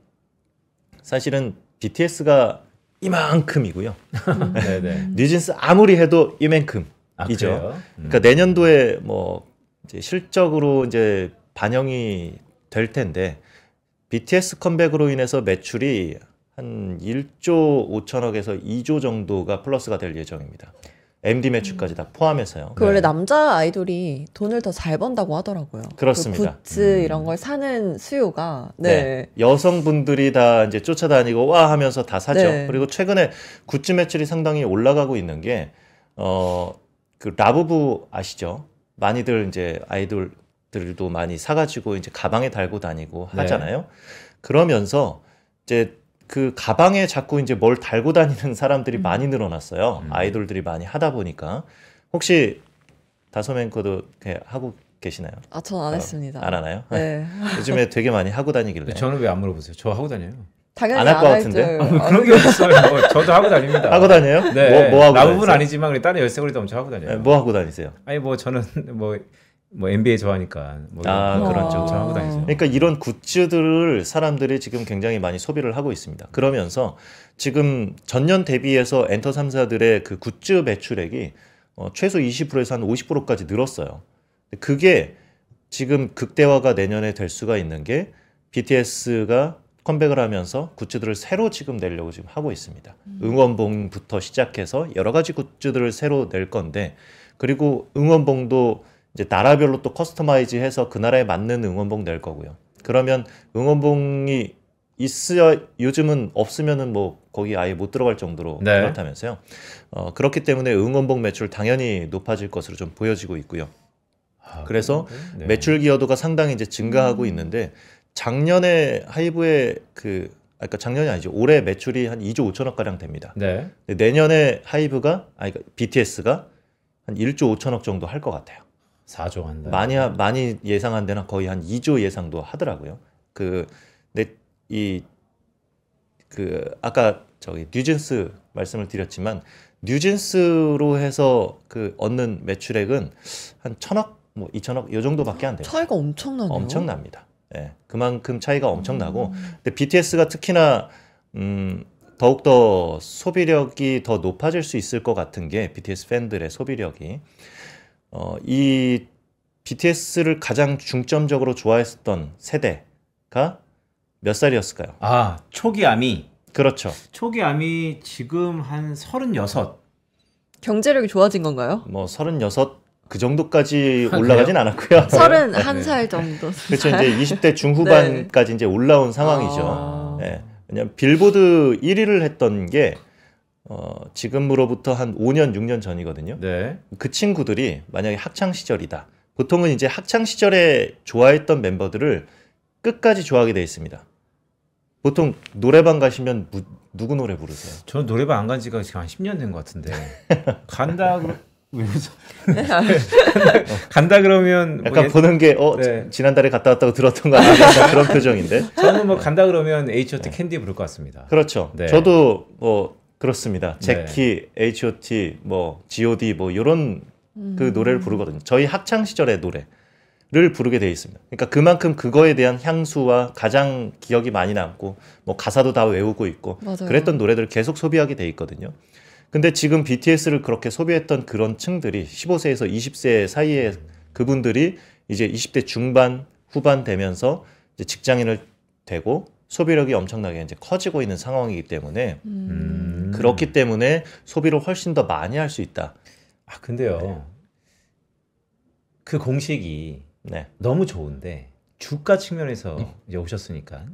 S3: 사실은 BTS가 이만큼이고요.
S2: 네네.
S3: 뉴진스 아무리 해도 이만큼이죠.
S2: 그래요?
S3: 그러니까 내년도에 뭐 이제 실적으로 이제 반영이 될 텐데 BTS 컴백으로 인해서 매출이 한 1조 5천억에서 2조 정도가 플러스가 될 예정입니다. MD 매출까지 다 포함해서요.
S1: 그 원래 남자 아이돌이 돈을 더 잘 번다고 하더라고요.
S3: 그렇습니다.
S1: 그 굿즈 이런 걸 사는 수요가
S3: 네. 여성분들이 다 이제 쫓아다니고 와 하면서 다 사죠.
S1: 네.
S3: 그리고 최근에 굿즈 매출이 상당히 올라가고 있는 게 그 라부부 아시죠? 많이들 이제 아이돌들도 많이 사가지고 이제 가방에 달고 다니고
S2: 네.
S3: 하잖아요. 그러면서 이제 그 가방에 자꾸 이제 뭘 달고 다니는 사람들이 많이 늘어났어요. 아이돌들이 많이 하다 보니까. 혹시 다솜 앵커도 하고 계시나요?
S1: 아, 전 안 했습니다.
S3: 안 하나요?
S1: 네.
S3: 요즘에 되게 많이 하고 다니길래.
S2: 저는 왜 안 물어보세요? 저 하고 다녀요.
S1: 당연히
S3: 안할
S1: 안
S3: 것
S1: 할
S3: 같은데?
S1: 줄.
S2: 그런 게 없어요. 저도 하고 다닙니다.
S3: 하고 다녀요?
S2: 네.
S3: 뭐 하고
S2: 라부분
S3: 다니세요?
S2: 아니지만 우리 다른 열쇠고리도 엄청 하고 다녀요.
S3: 네, 뭐 하고 다니세요?
S2: 아니 뭐 저는 뭐 NBA 좋아하니까 뭐
S3: 아,
S1: 그렇죠.
S2: 저 하고 다니세요.
S3: 그러니까 이런 굿즈들을 사람들이 지금 굉장히 많이 소비를 하고 있습니다. 그러면서 지금 전년 대비해서 엔터 3사들의 그 굿즈 매출액이 최소 20%에서 한 50%까지 늘었어요. 그게 지금 극대화가 내년에 될 수가 있는 게 BTS가 컴백을 하면서 굿즈들을 새로 지금 내려고 지금 하고 있습니다. 응원봉부터 시작해서 여러 가지 굿즈들을 새로 낼 건데, 그리고 응원봉도 이제 나라별로 또 커스터마이즈해서 그 나라에 맞는 응원봉 낼 거고요. 그러면 응원봉이 있어야, 요즘은 없으면은 뭐 거기 아예 못 들어갈 정도로
S2: 네.
S3: 그렇다면서요. 그렇기 때문에 응원봉 매출 당연히 높아질 것으로 좀 보여지고 있고요. 그래서
S2: 네.
S3: 매출 기여도가 상당히 이제 증가하고 있는데, 작년에 하이브의 그러니까 작년이 아니죠. 올해 매출이 한 2조 5천억 가량 됩니다.
S2: 네.
S3: 근데 내년에 그러니까 BTS가 한 1조 5천억 정도 할 것 같아요.
S2: 4조 한다.
S3: 많이 예상한 데는 거의 한 2조 예상도 하더라고요. 근데 아까 저기 뉴진스 말씀을 드렸지만, 뉴진스로 해서 얻는 매출액은 한 1,000억, 뭐 2천억 요 정도밖에 안 돼요.
S1: 차이가 엄청나네요.
S3: 엄청납니다. 예, 그만큼 차이가 엄청나고, 근데 BTS가 특히나 더욱더 소비력이 더 높아질 수 있을 것 같은 게, BTS 팬들의 소비력이 이 BTS를 가장 중점적으로 좋아했었던 세대가 몇 살이었을까요?
S2: 아, 초기 아미.
S3: 그렇죠.
S2: 초기 아미 지금 한 36.
S1: 경제력이 좋아진 건가요?
S3: 뭐 36 그 정도까지 올라가진 않았고요.
S1: 31살 정도.
S3: 그렇죠. 이제 20대 중후반까지 이제 올라온 상황이죠. 네. 왜냐면 빌보드 1위를 했던 게 지금으로부터 한 5년, 6년 전이거든요.
S2: 네.
S3: 그 친구들이 만약에 학창 시절이다. 보통은 이제 학창 시절에 좋아했던 멤버들을 끝까지 좋아하게 돼 있습니다. 보통 노래방 가시면 누구 노래 부르세요?
S2: 저는 노래방 안 간 지가 지금 한 10년 된 것 같은데. 왜 웃어? 간다 그러면
S3: 약간 보는 게
S2: 네.
S3: 지난달에 갔다 왔다고 들었던 거 아니야? 그런 표정인데.
S2: 저는 뭐 간다 그러면 H.O.T. 캔디 부를 것 같습니다.
S3: 그렇죠.
S2: 네.
S3: 저도 뭐 그렇습니다. 제키, H.O.T, 뭐 G.O.D 뭐 이런 그 노래를 부르거든요. 저희 학창 시절의 노래를 부르게 돼 있습니다. 그러니까 그만큼 그거에 대한 향수와 가장 기억이 많이 남고, 뭐 가사도 다 외우고 있고,
S1: 맞아요.
S3: 그랬던 노래들을 계속 소비하게 돼 있거든요. 근데 지금 BTS를 그렇게 소비했던 그런 층들이 15세에서 20세 사이에 그분들이 이제 20대 중반, 후반 되면서 이제 직장인을 되고 소비력이 엄청나게 이제 커지고 있는 상황이기 때문에 그렇기 때문에 소비를 훨씬 더 많이 할 수 있다.
S2: 아, 근데요. 그 공식이
S3: 네.
S2: 너무 좋은데 주가 측면에서 이제 오셨으니까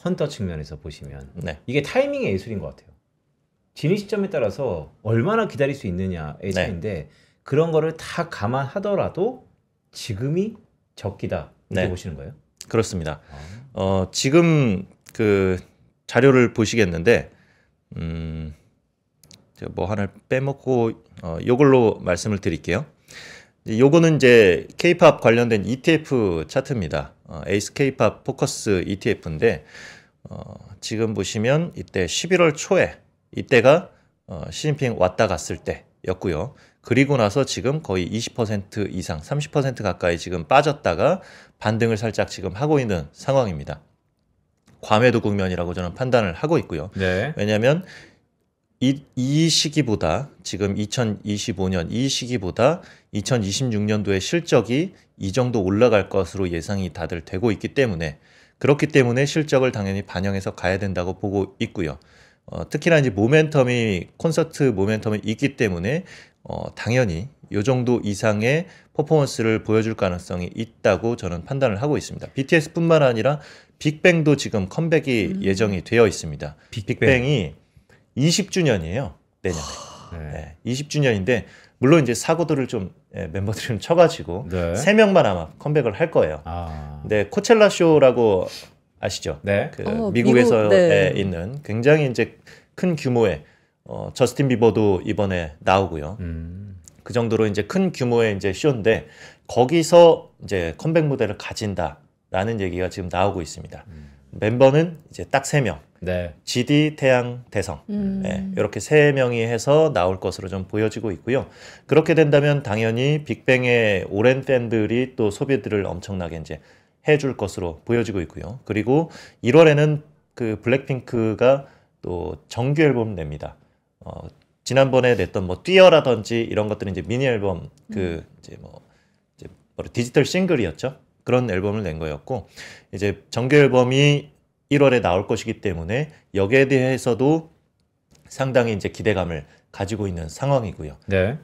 S2: 헌터 측면에서 보시면
S3: 네.
S2: 이게 타이밍의 예술인 것 같아요. 진입 시점에 따라서 얼마나 기다릴 수 있느냐의 차이인데 그런 거를 다 감안하더라도 지금이 적기다 이렇게 보시는 거예요?
S3: 그렇습니다. 지금 그 자료를 보시겠는데 제가 뭐 하나를 빼먹고 요걸로 말씀을 드릴게요. 요거는 이제 K-팝 관련된 ETF 차트입니다. 에이스 K-팝 포커스 ETF인데 지금 보시면 이때 11월 초에 이때가 시진핑 왔다 갔을 때였고요. 그리고 나서 지금 거의 20% 이상, 30% 가까이 지금 빠졌다가 반등을 살짝 지금 하고 있는 상황입니다. 과매도 국면이라고 저는 판단을 하고 있고요.
S2: 네.
S3: 왜냐하면 이 시기보다 지금 2025년 이 시기보다 2026년도의 실적이 이 정도 올라갈 것으로 예상이 다들 되고 있기 때문에 그렇기 때문에 실적을 당연히 반영해서 가야 된다고 보고 있고요. 특히나 이제 콘서트 모멘텀이 있기 때문에 당연히 이 정도 이상의 퍼포먼스를 보여줄 가능성이 있다고 저는 판단을 하고 있습니다. BTS뿐만 아니라 빅뱅도 지금 컴백이 예정이 되어 있습니다. 빅뱅이 20주년이에요. 내년에. 네, 20주년인데 물론 이제 사고들을 좀 멤버들이 좀 쳐가지고
S2: 네.
S3: 3명만 아마 컴백을 할 거예요. 근데 코첼라 쇼라고 아시죠?
S2: 네.
S3: 그 미국에서
S1: 미국, 네.
S3: 있는 굉장히 이제 큰 규모의 저스틴 비버도 이번에 나오고요. 그 정도로 이제 큰 규모의 이제 쇼인데 거기서 이제 컴백 무대를 가진다라는 얘기가 지금 나오고 있습니다. 멤버는 이제 딱 3명.
S2: 네.
S3: GD, 태양, 대성 네, 이렇게 3명이 해서 나올 것으로 좀 보여지고 있고요. 그렇게 된다면 당연히 빅뱅의 오랜 팬들이 또 소비들을 엄청나게 이제 해줄 것으로 보여지고 있고요. 그리고 1월에는 그 블랙핑크가 또 정규 앨범 냅니다. 지난번에 냈던 뭐 뛰어라든지 이런 것들은 이제 미니 앨범 이제 디지털 싱글이었죠. 그런 앨범을 낸 거였고 이제 정규 앨범이 1월에 나올 것이기 때문에 여기에 대해서도 상당히 이제 기대감을 가지고 있는 상황이고요.
S2: 네.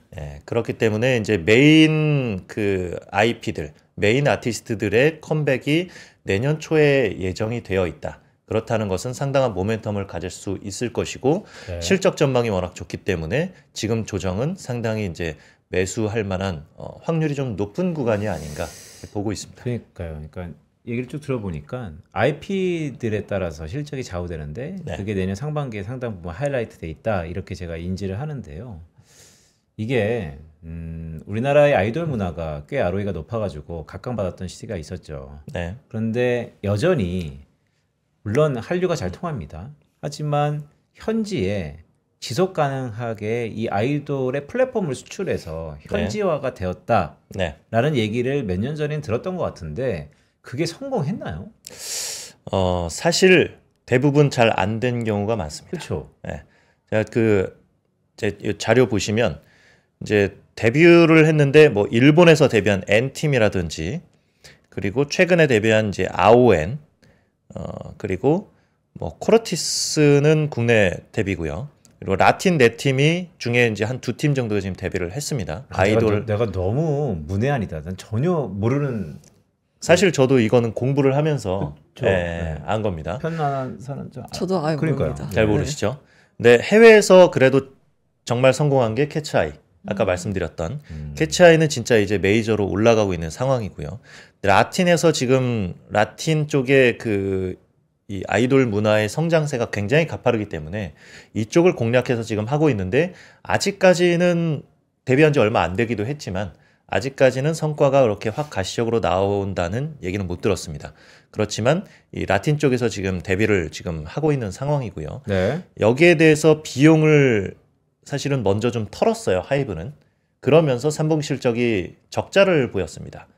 S3: 그렇기 때문에 이제 메인 그 IP들, 메인 아티스트들의 컴백이 내년 초에 예정이 되어 있다. 그렇다는 것은 상당한 모멘텀을 가질 수 있을 것이고
S2: 네.
S3: 실적 전망이 워낙 좋기 때문에 지금 조정은 상당히 이제 매수할 만한 확률이 좀 높은 구간이 아닌가 보고 있습니다.
S2: 그러니까요. 그러니까 얘기를 쭉 들어보니까 IP들에 따라서 실적이 좌우되는데
S3: 네.
S2: 그게 내년 상반기에 상당 부분 하이라이트 돼 있다 이렇게 제가 인지를 하는데요. 이게 우리나라의 아이돌 문화가 꽤 ROE가 높아가지고 각광받았던 시기가 있었죠.
S3: 네.
S2: 그런데 여전히 물론 한류가 잘 통합니다. 하지만 현지에 지속 가능하게 이 아이돌의 플랫폼을 수출해서 현지화가 되었다라는
S3: 네.
S2: 얘기를 몇 년 전엔 들었던 것 같은데 그게 성공했나요?
S3: 사실 대부분 잘 안 된 경우가 많습니다.
S2: 그렇죠.
S3: 네. 제가 제 자료 보시면 이제 데뷔를 했는데 뭐 일본에서 데뷔한 N팀이라든지 그리고 최근에 데뷔한 이제 아오엔 그리고 뭐 코르티스는 국내 데뷔고요. 그리고 라틴 네 팀이 중에 이제 한 2팀 정도가 지금 데뷔를 했습니다. 아이돌.
S2: 내가 너무 문외한이다. 난 전혀 모르는.
S3: 사실 저도 이거는 공부를 하면서
S2: 네.
S3: 안 겁니다.
S2: 편안한 사람
S1: 저도 아예 모릅니다.
S3: 잘 모르시죠? 근데 해외에서 그래도 정말 성공한 게 캐치아이. 아까 말씀드렸던 캐치아이는 진짜 이제 메이저로 올라가고 있는 상황이고요. 라틴에서 지금 라틴 쪽에 이 아이돌 문화의 성장세가 굉장히 가파르기 때문에 이쪽을 공략해서 지금 하고 있는데 아직까지는 데뷔한 지 얼마 안 되기도 했지만 아직까지는 성과가 그렇게 확 가시적으로 나온다는 얘기는 못 들었습니다. 그렇지만 이 라틴 쪽에서 지금 데뷔를 지금 하고 있는 상황이고요.
S2: 네.
S3: 여기에 대해서 비용을 사실은 먼저 좀 털었어요. 하이브는. 그러면서 3분기 실적이 적자를 보였습니다.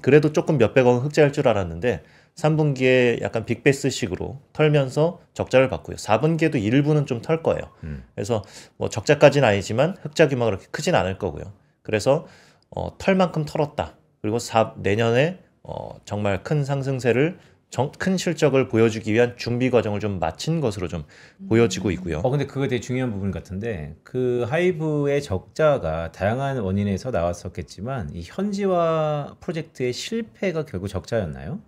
S3: 그래도 조금 몇백억 흑자일 줄 알았는데 3분기에 약간 빅베스식으로 털면서 적자를 봤고요. 4분기에도 일부는 좀 털 거예요. 그래서 뭐 적자까지는 아니지만 흑자 규모가 그렇게 크진 않을 거고요. 그래서 털 만큼 털었다. 그리고 내년에 정말 큰 상승세를 큰 실적을 보여주기 위한 준비 과정을 좀 마친 것으로 좀 보여지고 있고요.
S2: 근데 그거 되게 중요한 부분 같은데 그 하이브의 적자가 다양한 원인에서 나왔었겠지만 이 현지화 프로젝트의 실패가 결국 적자였나요?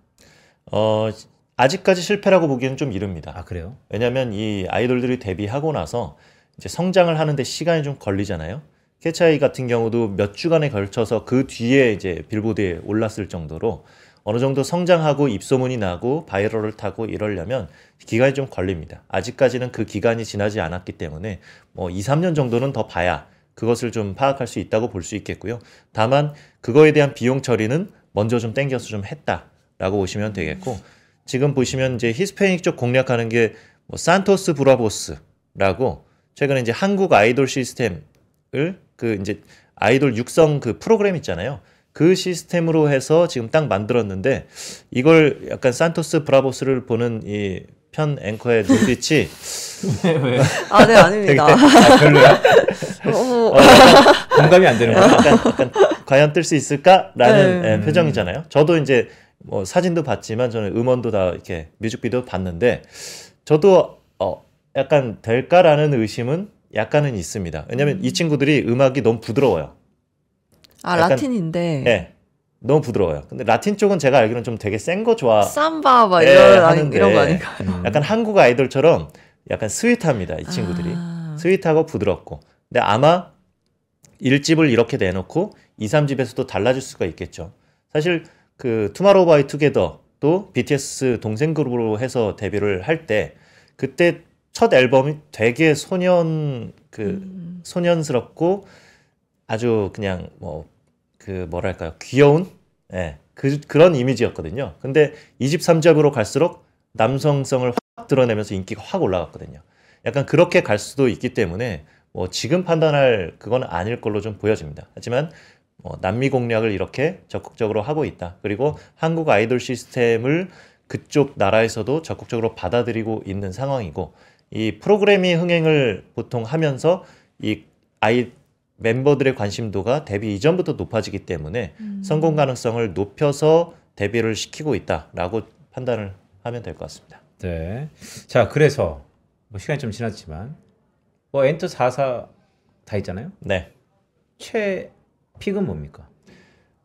S3: 아직까지 실패라고 보기에는 좀 이릅니다.
S2: 아, 그래요?
S3: 왜냐하면 이 아이돌들이 데뷔하고 나서 이제 성장을 하는데 시간이 좀 걸리잖아요. 캐치아이 같은 경우도 몇 주간에 걸쳐서 그 뒤에 이제 빌보드에 올랐을 정도로 어느 정도 성장하고 입소문이 나고 바이럴을 타고 이러려면 기간이 좀 걸립니다. 아직까지는 그 기간이 지나지 않았기 때문에 뭐 2, 3년 정도는 더 봐야 그것을 좀 파악할 수 있다고 볼 수 있겠고요. 다만 그거에 대한 비용 처리는 먼저 좀 땡겨서 좀 했다라고 보시면 되겠고 지금 보시면 이제 히스패닉 쪽 공략하는 게 뭐 산토스 브라보스라고 최근에 이제 한국 아이돌 시스템을 이제 아이돌 육성 그 프로그램 있잖아요. 그 시스템으로 해서 지금 딱 만들었는데 이걸 약간 산토스 브라보스를 보는 이 편 앵커의 눈빛이
S2: 왜?
S1: 아, 네, 아닙니다.
S2: 별로야?
S1: 어,
S2: 공감이 안 되는 거야?
S3: 약간 과연 뜰 수 있을까라는
S1: 네.
S3: 표정이잖아요. 저도 이제 뭐 사진도 봤지만 저는 음원도 다 이렇게 뮤직비디오 봤는데 저도 약간 될까라는 의심은 약간은 있습니다. 왜냐하면 이 친구들이 음악이 너무 부드러워요.
S1: 아,
S3: 약간-
S1: 라틴인데.
S3: 네, 너무 부드러워요. 근데 라틴 쪽은 제가 알기로는 좀 되게 센 거 좋아.
S1: 삼바 막
S3: 네,
S1: 이런
S3: 하는데
S1: 이런 거 아닌가요?
S3: 약간 한국 아이돌처럼 약간 스윗합니다. 이 친구들이.
S1: 아.
S3: 스윗하고 부드럽고. 근데 아마 1집을 이렇게 내놓고 2, 3집에서도 달라질 수가 있겠죠. 사실 그 투마로우 바이 투게더도 BTS 동생 그룹으로 해서 데뷔를 할 때 그때 첫 앨범이 되게 소년스럽고 아주 그냥 뭐 그 뭐랄까요 귀여운 그런 이미지였거든요. 근데 2집 3집으로 갈수록 남성성을 확 드러내면서 인기가 확 올라갔거든요. 약간 그렇게 갈 수도 있기 때문에 뭐 지금 판단할 그건 아닐 걸로 좀 보여집니다. 하지만 남미 공략을 이렇게 적극적으로 하고 있다. 그리고 한국 아이돌 시스템을 그쪽 나라에서도 적극적으로 받아들이고 있는 상황이고 이 프로그래밍 흥행을 보통 하면서 이 멤버들의 관심도가 데뷔 이전부터 높아지기 때문에 성공 가능성을 높여서 데뷔를 시키고 있다라고 판단을 하면 될 것 같습니다.
S2: 네. 자, 그래서 뭐 시간이 좀 지났지만 뭐 엔터 44 다 있잖아요.
S3: 네.
S2: 최픽은 뭡니까?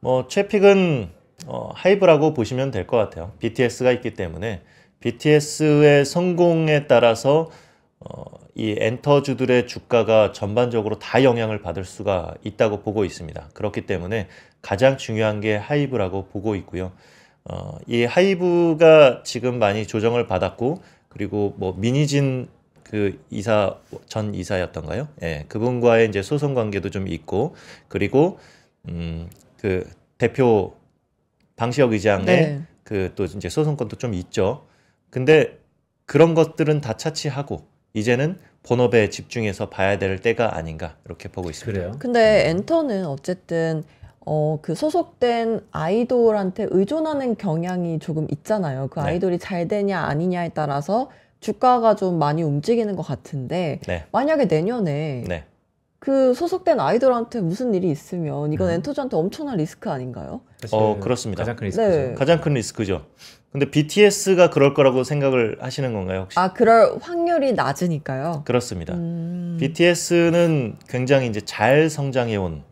S3: 뭐 최픽은 하이브라고 보시면 될 것 같아요. BTS가 있기 때문에 BTS의 성공에 따라서 이 엔터주들의 주가가 전반적으로 다 영향을 받을 수가 있다고 보고 있습니다. 그렇기 때문에 가장 중요한 게 하이브라고 보고 있고요. 이 하이브가 지금 많이 조정을 받았고 그리고 뭐 민희진 그 전 이사였던가요? 예, 그분과의 이제 소송 관계도 좀 있고 그리고 그 대표 방시혁 의장의
S1: 네.
S3: 그 또 이제 소송권도 좀 있죠. 근데 그런 것들은 다 차치하고 이제는 본업에 집중해서 봐야 될 때가 아닌가 이렇게 보고 있습니다.
S2: 그래요?
S1: 근데 엔터는 어쨌든 그 소속된 아이돌한테 의존하는 경향이 조금 있잖아요. 그
S3: 네.
S1: 아이돌이 잘 되냐 아니냐에 따라서 주가가 좀 많이 움직이는 것 같은데
S3: 네,
S1: 만약에 내년에
S3: 네.
S1: 그 소속된 아이돌한테 무슨 일이 있으면 이건
S2: 음.
S1: 엔터즈한테 엄청난 리스크 아닌가요?
S2: 사실
S3: 그렇습니다.
S2: 가장 큰 리스크죠.
S1: 네.
S3: 가장 큰 리스크죠. 근데 BTS가 그럴 거라고 생각을 하시는 건가요, 혹시?
S1: 아, 그럴 확률이 낮으니까요.
S3: 그렇습니다.
S1: 음.
S3: BTS는 굉장히 이제 잘 성장해온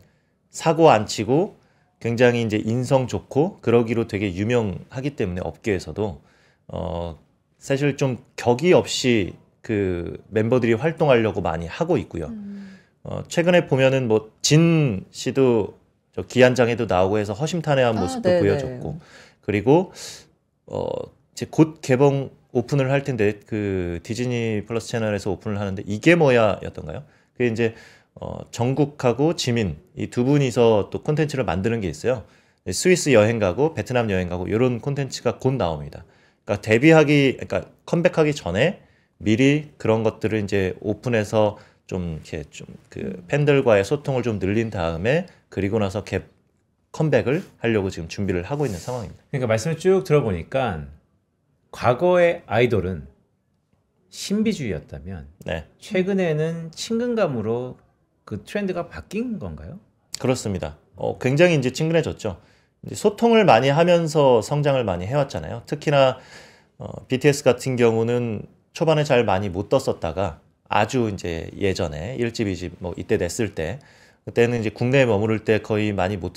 S3: 사고 안 치고 굉장히 이제 인성 좋고 그러기로 되게 유명하기 때문에 업계에서도 사실 좀 격이 없이 그 멤버들이 활동하려고 많이 하고 있고요. 최근에 보면은 뭐 진 씨도 저 기안장에도 나오고 해서 허심탄회한 모습도
S1: 네네.
S3: 보여줬고 그리고 이제 곧 개봉 오픈을 할 텐데 그 디즈니 플러스 채널에서 오픈을 하는데 이게 뭐야였던가요? 그게 이제 정국하고 지민 이 두 분이서 또 콘텐츠를 만드는 게 있어요. 스위스 여행 가고 베트남 여행 가고 이런 콘텐츠가 곧 나옵니다. 그러니까 그러니까 컴백하기 전에 미리 그런 것들을 이제 오픈해서 좀 이렇게 좀 그 팬들과의 소통을 좀 늘린 다음에 그리고 나서 컴백을 하려고 지금 준비를 하고 있는 상황입니다.
S2: 그러니까 말씀을 쭉 들어보니까 과거의 아이돌은 신비주의였다면
S3: 네,
S2: 최근에는 친근감으로 그 트렌드가 바뀐 건가요?
S3: 그렇습니다. 굉장히 이제 친근해졌죠. 이제 소통을 많이 하면서 성장을 많이 해왔잖아요. 특히나 BTS 같은 경우는 초반에 잘 많이 못 떴었다가 아주 이제 예전에 1집, 2집 뭐 이때 냈을 때 그때는 이제 국내에 머무를 때 거의 많이 못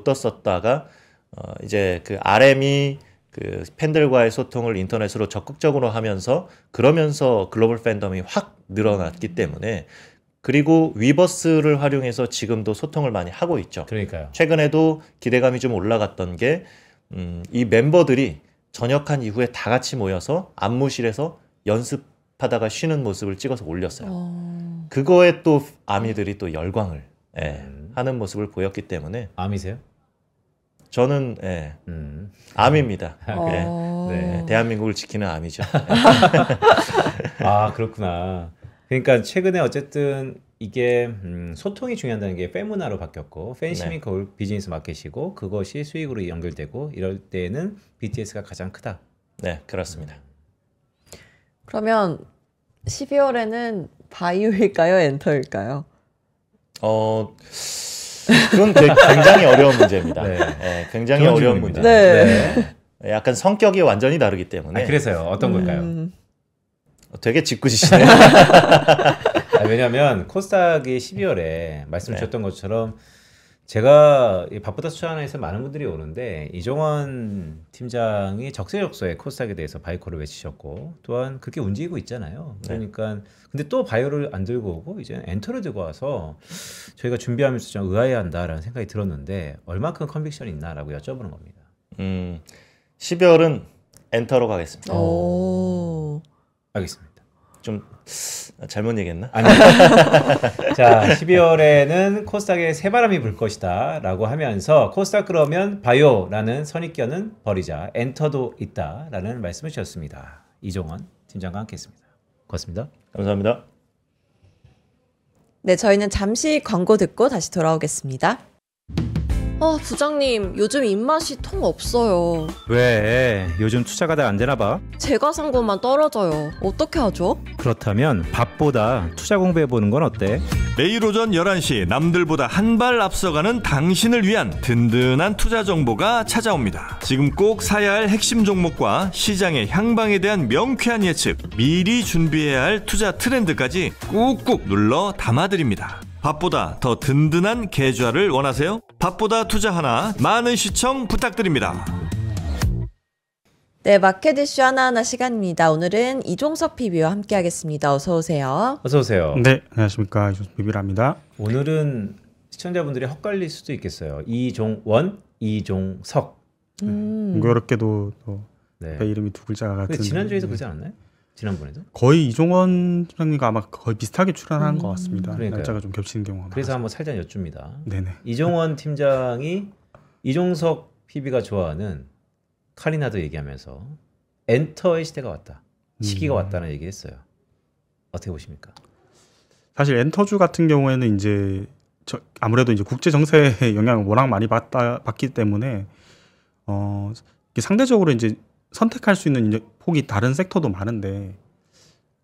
S3: 떴었다가 이제 그 RM이 그 팬들과의 소통을 인터넷으로 적극적으로 하면서 그러면서 글로벌 팬덤이 확 늘어났기 때문에 그리고 위버스를 활용해서 지금도 소통을 많이 하고 있죠.
S2: 그러니까요.
S3: 최근에도 기대감이 좀 올라갔던 게 이 멤버들이 전역한 이후에 다 같이 모여서 안무실에서 연습하다가 쉬는 모습을 찍어서 올렸어요. 그거에 또 아미들이 또 열광을 하는 모습을 보였기 때문에
S2: 암이세요?
S3: 저는 암입니다.
S1: 어.
S3: 네, 대한민국을 지키는 암이죠.
S2: 아, 그렇구나. 그러니까 최근에 어쨌든 이게 소통이 중요하다는 게 팬 문화로 바뀌었고 팬심이
S3: 네.
S2: 그걸 비즈니스 마켓이고 그것이 수익으로 연결되고 이럴 때는 BTS가 가장 크다.
S3: 네, 그렇습니다.
S1: 그러면 12월에는 바이오일까요? 엔터일까요?
S3: 그건 굉장히 어려운 문제입니다.
S2: 네.
S3: 네, 굉장히 어려운 문제.
S1: 네.
S3: 약간 성격이 완전히 다르기 때문에.
S2: 그래서요. 어떤 걸까요?
S3: 되게 짓궂으시네요.
S2: 왜냐하면 코스닥이 12월에 말씀
S3: 네.
S2: 주셨던 것처럼 제가 이 바쁘다 수산에서 많은 분들이 오는데 이종원 팀장이 적세적소에 코스닥에 대해서 바이콜을 외치셨고 또한 그렇게 움직이고 있잖아요. 그러니까 근데 또 바이오를 안 들고 오고 이제 엔터를 들고 와서 저희가 준비하면서 좀 의아해한다라는 생각이 들었는데 얼마큼 컨빅션이 있나라고 여쭤보는 겁니다.
S3: 12월은 엔터로 가겠습니다.
S1: 오.
S2: 알겠습니다.
S3: 좀 잘못 얘기했나?
S2: 아니. 자, 12월에는 코스닥에 새바람이 불 것이다 라고 하면서 코스닥 그러면 바이오라는 선입견은 버리자. 엔터도 있다 라는 말씀을 주셨습니다. 이종원 팀장과 함께 했습니다. 고맙습니다.
S3: 감사합니다.
S1: 네, 저희는 잠시 광고 듣고 다시 돌아오겠습니다. 부장님, 요즘 입맛이 통 없어요.
S2: 왜? 요즘 투자가 잘 안 되나 봐?
S1: 제가 산 것만 떨어져요. 어떻게 하죠?
S2: 그렇다면 밥보다 투자 공부해보는 건 어때?
S4: 매일 오전 11시 남들보다 한 발 앞서가는 당신을 위한 든든한 투자 정보가 찾아옵니다. 지금 꼭 사야 할 핵심 종목과 시장의 향방에 대한 명쾌한 예측, 미리 준비해야 할 투자 트렌드까지 꾹꾹 눌러 담아드립니다. 밥보다 더 든든한 계좌를 원하세요? 밥보다 투자 하나 많은 시청 부탁드립니다.
S1: 네, 마켓 이슈 하나하나 시간입니다. 오늘은 이종석 PB와 함께 하겠습니다. 어서 오세요.
S2: 어서 오세요.
S5: 네, 안녕하십니까. 이종석 PB랍니다.
S2: 오늘은 시청자분들이 헛갈릴 수도 있겠어요. 이종원, 이종석.
S5: 공교롭게도 또
S2: 네.
S5: 이름이 두 글자가 같은.
S2: 근데 지난주에도 그러지 않았나요? 지난번에도?
S5: 거의 이종원 팀장님과 아마 거의 비슷하게 출연한 것 같습니다.
S2: 그러니까요.
S5: 날짜가 좀 겹치는 경우가
S2: 그래서
S5: 많아서.
S2: 한번 살짝 여쭙니다.
S5: 네네.
S2: 이종원 팀장이 이종석 PB가 좋아하는 카리나도 얘기하면서 엔터의 시대가 왔다. 시기가 왔다는 얘기를 했어요. 어떻게 보십니까?
S5: 사실 엔터주 같은 경우에는 이제 아무래도 이제 국제 정세의 영향을 워낙 많이 받기 때문에 이게 상대적으로 이제 선택할 수 있는 이제 폭이 다른 섹터도 많은데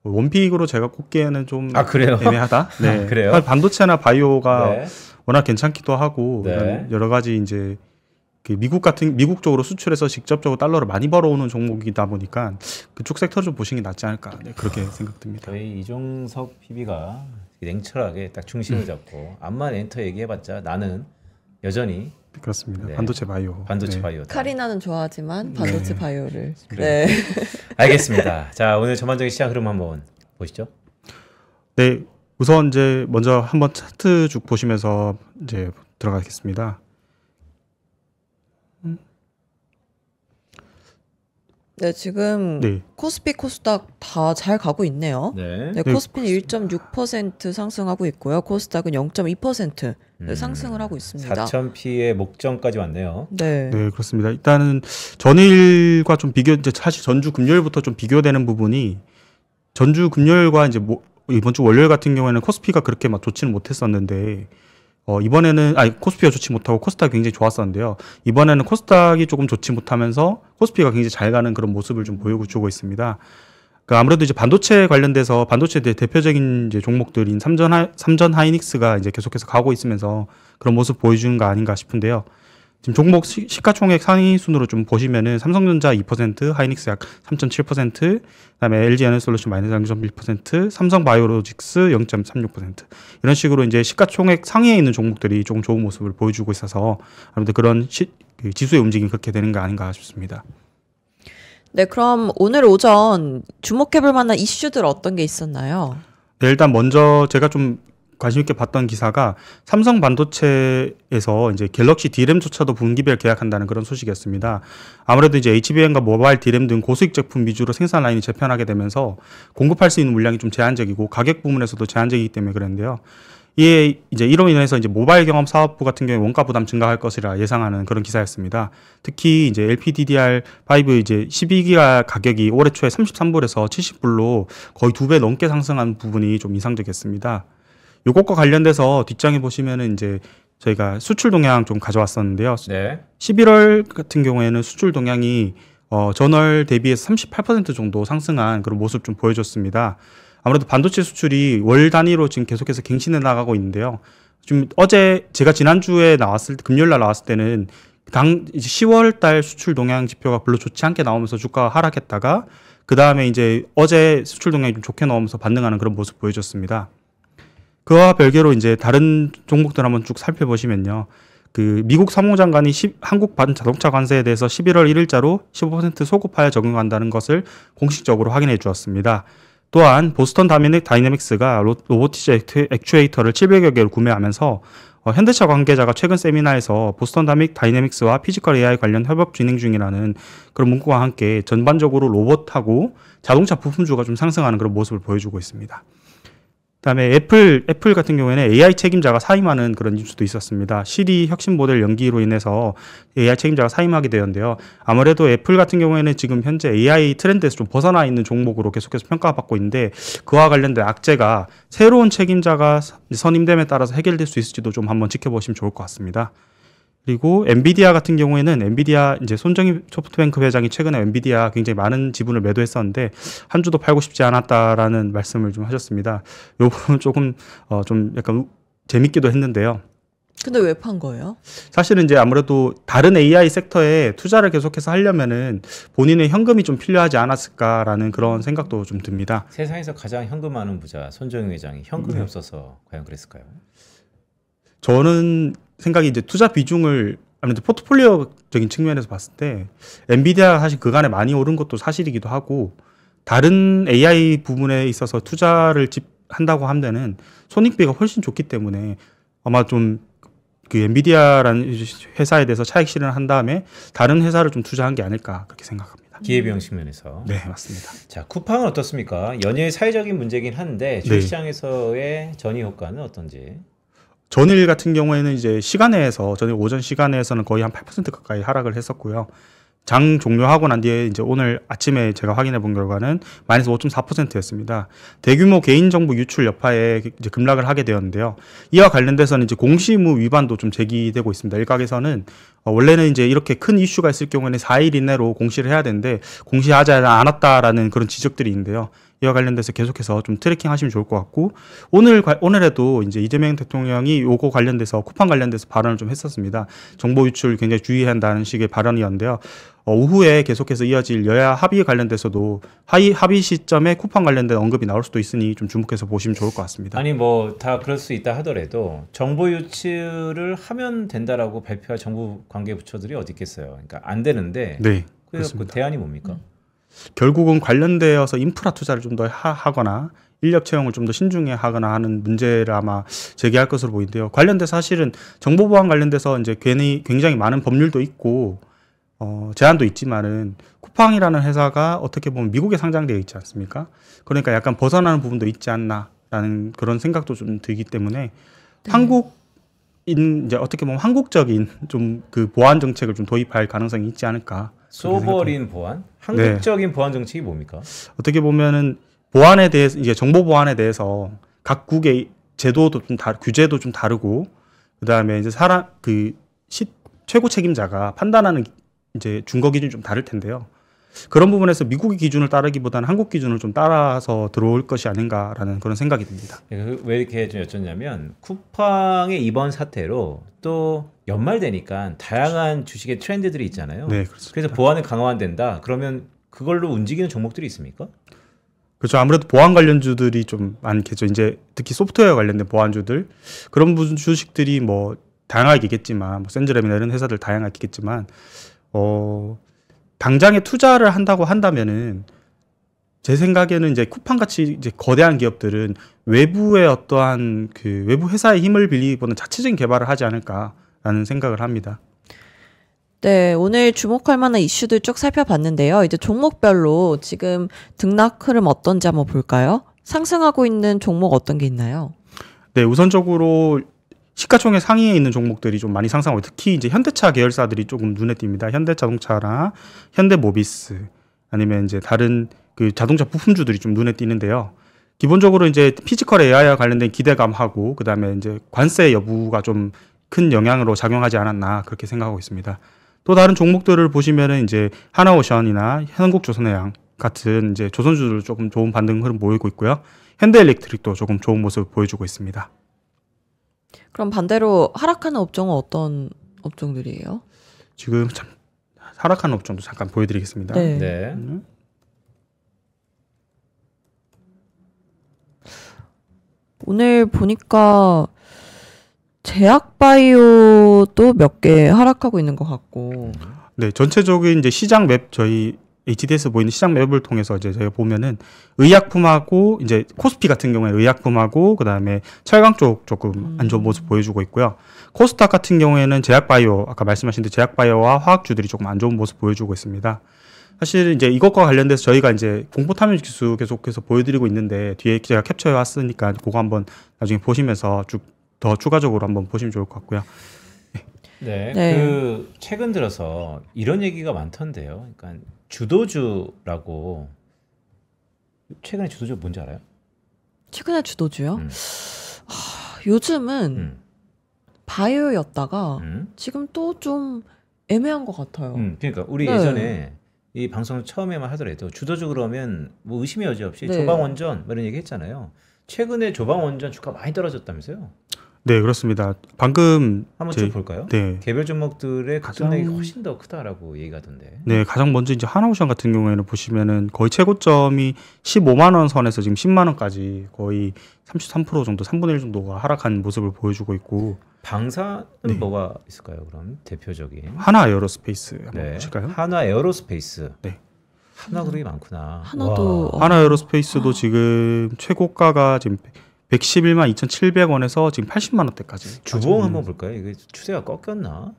S5: 원픽으로 제가 꼽기에는 좀
S2: 그래요?
S5: 애매하다. 네.
S2: 그래요?
S5: 반도체나 바이오가
S2: 네.
S5: 워낙 괜찮기도 하고
S2: 네.
S5: 여러 가지 이제 그 미국 쪽으로 수출해서 직접적으로 달러를 많이 벌어오는 종목이다 보니까 그쪽 섹터를 좀 보시는 게 낫지 않을까 그렇게 생각됩니다.
S2: 저희 이종석 PB가 냉철하게 딱 중심을 잡고 암만 엔터 얘기해봤자 나는 여전히
S5: 그렇습니다.
S2: 네.
S5: 반도체 바이오.
S2: 반도체
S5: 네.
S2: 바이오다.
S1: 카리나는 좋아하지만 반도체 바이오를.
S2: 그래요.
S1: 네.
S2: 알겠습니다. 자, 오늘 전반적인 시장 흐름 한번 보시죠.
S5: 네, 우선 이제 먼저 한번 차트 쭉 보시면서 이제 들어가겠습니다.
S1: 네, 지금
S5: 네.
S1: 코스피, 코스닥 다 잘 가고 있네요.
S2: 네.
S1: 네, 코스피는 1.6% 상승하고 있고요. 코스닥은 0.2% 상승을 하고 있습니다.
S2: 4,000P의 목전까지 왔네요.
S1: 네.
S5: 네, 그렇습니다. 일단은 전일과 좀 이제 사실 전주 금요일부터 좀 비교되는 부분이 전주 금요일과 이제 이번 주 월요일 같은 경우에는 코스피가 그렇게 막 좋지는 못했었는데 이번에는 코스피가 좋지 못하고 코스닥이 굉장히 좋았었는데요. 이번에는 코스닥이 조금 좋지 못하면서 코스피가 굉장히 잘 가는 그런 모습을 좀 보여주고 있습니다. 그러니까 아무래도 이제 반도체 관련돼서 반도체 대표적인 이제 종목들인 삼전 하이닉스가 이제 계속해서 가고 있으면서 그런 모습 보여주는 거 아닌가 싶은데요. 지금 종목 시가총액 상위 순으로 좀 보시면은 삼성전자 2%, 하이닉스 약 3.7%, 그다음에 LG 에너솔루션 마이너스 0.1%, 삼성바이오로직스 0.36% 이런 식으로 이제 시가총액 상위에 있는 종목들이 조금 좋은 모습을 보여주고 있어서 아무래도 그런 그 지수의 움직임이 그렇게 되는 거 아닌가 싶습니다.
S1: 네, 그럼 오늘 오전 주목해볼 만한 이슈들 어떤 게 있었나요?
S5: 네, 일단 먼저 제가 좀 관심 있게 봤던 기사가 삼성 반도체에서 이제 갤럭시 D램조차도 분기별 계약한다는 그런 소식이었습니다. 아무래도 이제 HBM과 모바일 D램 등 고수익 제품 위주로 생산 라인이 재편하게 되면서 공급할 수 있는 물량이 좀 제한적이고 가격 부분에서도 제한적이기 때문에 그랬는데요. 이에 이제 이로 인해서 이제 모바일 경험 사업부 같은 경우에 원가 부담 증가할 것이라 예상하는 그런 기사였습니다. 특히 이제 LPDDR5 이제 12기가 가격이 올해 초에 33불에서 70불로 거의 2배 넘게 상승한 부분이 좀 인상적이었습니다. 요것과 관련돼서 뒷장에 보시면은 이제 저희가 수출 동향 좀 가져왔었는데요.
S2: 네.
S5: 11월 같은 경우에는 수출 동향이 전월 대비해서 38% 정도 상승한 그런 모습 좀 보여줬습니다. 아무래도 반도체 수출이 월 단위로 지금 계속해서 갱신해 나가고 있는데요. 지금 어제 제가 지난주에 금요일 날 나왔을 때는 이제 10월 달 수출 동향 지표가 별로 좋지 않게 나오면서 주가가 하락했다가 그 다음에 이제 어제 수출 동향이 좀 좋게 나오면서 반등하는 그런 모습 보여줬습니다. 그와 별개로 이제 다른 종목들 한번 쭉 살펴보시면요. 그 미국 사무장관이 한국 자동차 관세에 대해서 11월 1일자로 15% 소급하여 적용한다는 것을 공식적으로 확인해 주었습니다. 또한 보스턴 다이내믹스가 로보티즈 액추에이터를 700여 개를 구매하면서 현대차 관계자가 최근 세미나에서 보스턴 다이내믹스와 피지컬 AI 관련 협업 진행 중이라는 그런 문구와 함께 전반적으로 로봇하고 자동차 부품주가 좀 상승하는 그런 모습을 보여주고 있습니다. 그다음에 애플 같은 경우에는 AI 책임자가 사임하는 그런 뉴스도 있었습니다. 시리 혁신 모델 연기로 인해서 AI 책임자가 사임하게 되었는데요. 아무래도 애플 같은 경우에는 지금 현재 AI 트렌드에서 좀 벗어나 있는 종목으로 계속해서 평가받고 있는데 그와 관련된 악재가 새로운 책임자가 선임됨에 따라서 해결될 수 있을지도 좀 한번 지켜보시면 좋을 것 같습니다. 그리고 엔비디아 같은 경우에는 엔비디아 이제 손정희 소프트뱅크 회장이 최근에 엔비디아 굉장히 많은 지분을 매도했었는데 한 주도 팔고 싶지 않았다라는 말씀을 좀 하셨습니다. 요 부분 조금 좀 약간 재밌기도 했는데요.
S1: 근데 왜 판 거예요?
S5: 사실은 이제 아무래도 다른 AI 섹터에 투자를 계속해서 하려면은 본인의 현금이 좀 필요하지 않았을까라는 그런 생각도 좀 듭니다.
S2: 세상에서 가장 현금 많은 부자 손정희 회장이 현금이 없어서 과연 그랬을까요?
S5: 저는 생각이 이제 투자 비중을 아무래도 포트폴리오적인 측면에서 봤을 때 엔비디아가 사실 그간에 많이 오른 것도 사실이기도 하고 다른 AI 부분에 있어서 투자를 한다고 하면은 손익비가 훨씬 좋기 때문에 아마 좀 그 엔비디아라는 회사에 대해서 차익 실현을 한 다음에 다른 회사를 좀 투자한 게 아닐까 그렇게 생각합니다.
S2: 기회비용 측면에서.
S5: 네, 맞습니다.
S2: 자, 쿠팡은 어떻습니까? 연일 사회적인 문제긴 한데 주식시장에서의 전이 효과는 어떤지.
S5: 전일 같은 경우에는 이제 전일 오전 시간에서는 거의 한 8% 가까이 하락을 했었고요. 장 종료하고 난 뒤에 이제 오늘 아침에 제가 확인해 본 결과는 마이너스 5.4%였습니다. 대규모 개인정보 유출 여파에 이제 급락을 하게 되었는데요. 이와 관련돼서는 이제 공시의무 위반도 좀 제기되고 있습니다. 일각에서는 원래는 이제 이렇게 큰 이슈가 있을 경우에는 4일 이내로 공시를 해야 되는데 공시하지 않았다라는 그런 지적들이 있는데요. 이와 관련돼서 계속해서 좀 트래킹 하시면 좋을 것 같고 오늘에도 이제 이재명 대통령이 요거 관련돼서 쿠팡 관련돼서 발언을 좀 했었습니다. 정보 유출 굉장히 주의해야 한다는 식의 발언이었는데요. 오후에 계속해서 이어질 여야 합의 관련돼서도 합의 시점에 쿠팡 관련된 언급이 나올 수도 있으니 좀 주목해서 보시면 좋을 것 같습니다.
S2: 아니 뭐 다 그럴 수 있다 하더라도 정보 유출을 하면 된다라고 발표할 정부 관계 부처들이 어디 있겠어요. 그러니까 안 되는데
S5: 네,
S2: 그래서 그 대안이 뭡니까?
S5: 결국은 관련되어서 인프라 투자를 좀 더 하거나 인력 채용을 좀 더 신중히 하거나 하는 문제를 아마 제기할 것으로 보이는데요. 관련돼서 사실은 정보 보안 관련돼서 이제 굉장히 많은 법률도 있고 제한도 있지만은 쿠팡이라는 회사가 어떻게 보면 미국에 상장되어 있지 않습니까? 그러니까 약간 벗어나는 부분도 있지 않나라는 그런 생각도 좀 들기 때문에 이제 어떻게 보면 한국적인 좀 그 보안 정책을 좀 도입할 가능성이 있지 않을까.
S2: 소버린 보안? 한국적인 보안 정책이 뭡니까?
S5: 어떻게 보면은 보안에 대해서 이제 정보 보안에 대해서 각국의 제도도 좀 규제도 좀 다르고 그다음에 이제 최고 책임자가 판단하는 이제 준거 기준이 좀 다를 텐데요. 그런 부분에서 미국의 기준을 따르기보다는 한국 기준을 좀 따라서 들어올 것이 아닌가라는 그런 생각이 듭니다.
S2: 왜 이렇게 좀 여쭙냐면 쿠팡의 이번 사태로 또 연말 되니까 다양한 주식의 트렌드들이 있잖아요.
S5: 네, 그렇습니다.
S2: 그래서 보안을 강화한다. 그러면 그걸로 움직이는 종목들이 있습니까?
S5: 그렇죠. 아무래도 보안 관련주들이 좀 많겠죠. 이제 특히 소프트웨어 관련된 보안주들 그런 주식들이 뭐 다양하게 있겠지만 뭐 센즈랩이나 이런 회사들 다양하게 있겠지만 당장에 투자를 한다고 한다면은 제 생각에는 이제 쿠팡 같이 이제 거대한 기업들은 외부의 어떠한 그 외부 회사의 힘을 빌리기보다는 자체적인 개발을 하지 않을까라는 생각을 합니다.
S1: 네, 오늘 주목할 만한 이슈들 쭉 살펴봤는데요. 이제 종목별로 지금 등락 흐름 어떤지 한번 볼까요? 상승하고 있는 종목 어떤 게 있나요?
S5: 네, 우선적으로 시가총액 상위에 있는 종목들이 좀 많이 상승하고 특히 이제 현대차 계열사들이 조금 눈에 띕니다. 현대자동차나 현대모비스 아니면 이제 다른 그 자동차 부품주들이 좀 눈에 띄는데요. 기본적으로 이제 피지컬 AI와 관련된 기대감하고 그다음에 이제 관세 여부가 좀 큰 영향으로 작용하지 않았나 그렇게 생각하고 있습니다. 또 다른 종목들을 보시면은 이제 하나오션이나 한국조선해양 같은 이제 조선주들 조금 좋은 반등 흐름 보이고 있고요. 현대일렉트릭도 조금 좋은 모습을 보여주고 있습니다.
S1: 그럼 반대로 하락하는 업종은 어떤 업종들이에요?
S5: 지금 참 하락하는 업종도 잠깐 보여드리겠습니다.
S1: 네.
S2: 네.
S1: 오늘 보니까 제약바이오도 몇 개 하락하고 있는 것 같고.
S5: 네, 전체적인 이제 시장 맵 저희 HDS 보이는 시장 맵을 통해서 이제 저희가 보면은 의약품하고 이제 코스피 같은 경우에 의약품하고 그다음에 철강 쪽 조금 안 좋은 모습 보여주고 있고요. 코스닥 같은 경우에는 제약바이오 아까 말씀하신 대로 제약바이오와 화학주들이 조금 안 좋은 모습 보여주고 있습니다. 사실 이제 이것과 관련돼서 저희가 이제 공포 탐욕 지수 계속해서 보여드리고 있는데 뒤에 제가 캡처해 왔으니까 그거 한번 나중에 보시면서 더 추가적으로 한번 보시면 좋을 것 같고요.
S2: 네.
S1: 네.
S2: 그 최근 들어서 이런 얘기가 많던데요. 그러니까 주도주라고 최근에 주도주 뭔지 알아요?
S1: 최근에 주도주요?
S2: 음.
S1: 요즘은
S2: 음.
S1: 바이오였다가
S2: 음.
S1: 지금 또 좀 애매한 것 같아요.
S2: 그러니까 우리
S1: 네.
S2: 예전에 이 방송 처음에만 하더라도 주도주 그러면 뭐 의심의 여지 없이
S1: 네.
S2: 조방원전 뭐 이런 얘기 했잖아요. 최근에 조방원전 주가 많이 떨어졌다면서요?
S5: 네, 그렇습니다. 방금
S2: 한번
S5: 제-
S2: 쭉 볼까요?
S5: 네.
S2: 개별 종목들의
S5: 가장-
S2: 급등력이 훨씬 더 크다라고 얘기하던데.
S5: 네, 가장 먼저 이제 하나오션 같은 경우에는 보시면은 거의 최고점이 15만 원 선에서 지금 10만 원까지 거의 33% 정도, 3분의 1 정도가 하락한 모습을 보여주고 있고
S2: 방사는
S5: 네.
S2: 뭐가 있을까요? 그럼 대표적인
S5: 하나 에어로스페이스 한번
S2: 네.
S5: 보실까요?
S2: 한화 에어로스페이스.
S5: 네.
S2: 한화 그룹이 많구나.
S1: 하나도
S2: 와.
S5: 하나 에어로스페이스도 지금 최고가가 지금 111만 2,700원에서 지금 80만 원대까지.
S2: 주봉 한번 볼까요? 이게 추세가 꺾였나?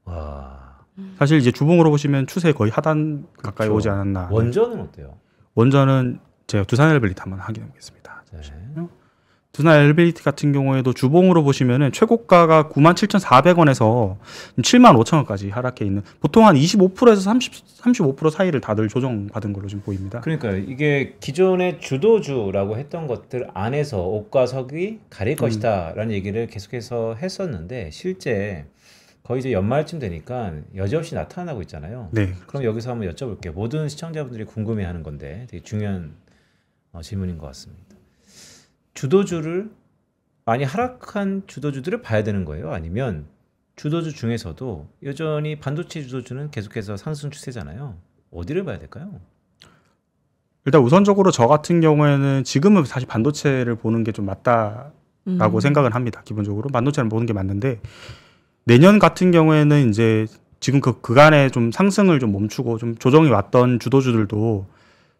S2: 와.
S5: 사실 이제 주봉으로 보시면 추세 거의 하단 가까이
S2: 그렇죠.
S5: 오지 않았나.
S2: 원전은 어때요?
S5: 원전은 제가 두산 엘리베이터 한번 확인해 보겠습니다.
S2: 네.
S5: 두산 엘리베이터 같은 경우에도 주봉으로 보시면은 최고가가 97,400원에서 75,000원까지 하락해 있는 보통 한 25%에서 35% 사이를 다들 조정받은 걸로 지금 보입니다.
S2: 그러니까 이게 기존의 주도주라고 했던 것들 안에서 옥과 석이 가릴 것이다라는 얘기를 계속해서 했었는데 실제 거의 이제 연말쯤 되니까 여지없이 나타나고 있잖아요.
S5: 네.
S2: 그럼 여기서 한번 여쭤볼게요. 모든 시청자분들이 궁금해하는 건데 되게 중요한 질문인 것 같습니다. 주도주를 많이 하락한 주도주들을 봐야 되는 거예요? 아니면 주도주 중에서도 여전히 반도체 주도주는 계속해서 상승 추세잖아요. 어디를 봐야 될까요?
S5: 일단 우선적으로 저 같은 경우에는 지금은 사실 반도체를 보는 게 좀 맞다라고 생각을 합니다. 기본적으로 반도체를 보는 게 맞는데 내년 같은 경우에는 이제 지금 그간에 좀 상승을 좀 멈추고 좀 조정이 왔던 주도주들도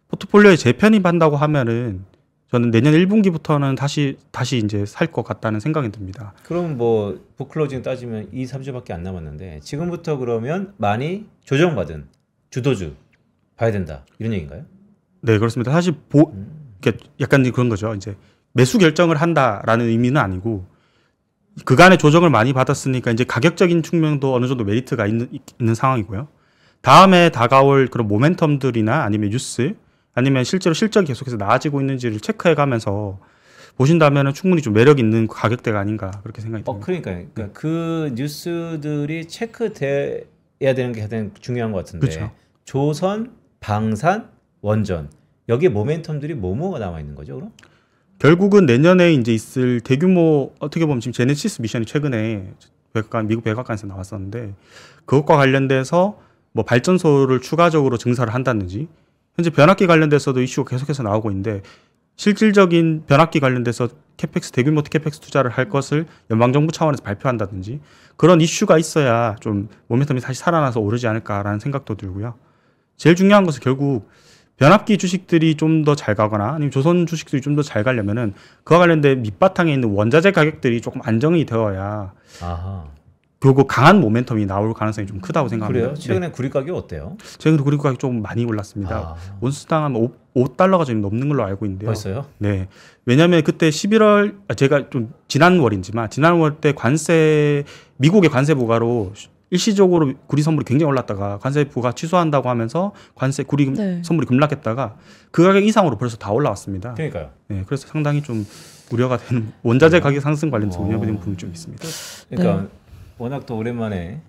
S5: 포트폴리오에 재편입한다고 하면은 저는 내년 1분기부터는 다시 이제 살 것 같다는 생각이 듭니다.
S2: 그럼 뭐 북클로징 따지면 2, 3주밖에 안 남았는데 지금부터 그러면 많이 조정받은 주도주 봐야 된다. 이런 얘기인가요?
S5: 네, 그렇습니다. 사실 이렇게 약간 그런 거죠. 이제 매수 결정을 한다라는 의미는 아니고 그간에 조정을 많이 받았으니까 이제 가격적인 측면도 어느 정도 메리트가 있는 상황이고요. 다음에 다가올 그런 모멘텀들이나 아니면 뉴스 아니면 실제로 실적이 계속해서 나아지고 있는지를 체크해 가면서 보신다면 충분히 좀 매력 있는 가격대가 아닌가 그렇게 생각이 듭니다.
S2: 그러니까 그 뉴스들이 체크돼야 되는 게 가장 중요한 것 같은데
S5: 그렇죠.
S2: 조선, 방산, 원전 여기에 모멘텀들이 뭐가 남아 있는 거죠, 그럼?
S5: 결국은 내년에 이제 있을 대규모 어떻게 보면 지금 제네시스 미션이 최근에 미국 백악관에서 나왔었는데 그것과 관련돼서 뭐 발전소를 추가적으로 증설을 한다든지 현재 변압기 관련돼서도 이슈가 계속해서 나오고 있는데 실질적인 변압기 관련돼서 캐펙스 대규모 캐펙스 투자를 할 것을 연방정부 차원에서 발표한다든지 그런 이슈가 있어야 좀 모멘텀이 다시 살아나서 오르지 않을까라는 생각도 들고요. 제일 중요한 것은 결국 변압기 주식들이 좀 더 잘 가거나 아니면 조선 주식들이 좀 더 잘 가려면은 그와 관련된 밑바탕에 있는 원자재 가격들이 조금 안정이 되어야
S2: 아하.
S5: 결국 강한 모멘텀이 나올 가능성이 좀 크다고 생각합니다.
S2: 그래요? 최근에 구리 가격 어때요?
S5: 최근에 구리 가격이 조금 많이 올랐습니다.
S2: 아.
S5: 온스당 한 5달러가 좀 넘는 걸로 알고 있는데요.
S2: 벌써요?
S5: 네. 왜냐하면 그때 11월 제가 좀 지난월이지만 지난월 때 미국의 관세 부과로 일시적으로 구리 선물이 굉장히 올랐다가 관세 부과 취소한다고 하면서 구리
S1: 네.
S5: 선물이 급락했다가 그 가격 이상으로 벌써 다 올라왔습니다.
S2: 그러니까요.
S5: 네, 그래서 상당히 좀 우려가 되는 원자재 가격 상승 관련해서 우려되는 부분이 좀 있습니다.
S2: 그러니까
S1: 네.
S2: 워낙 또 오랜만에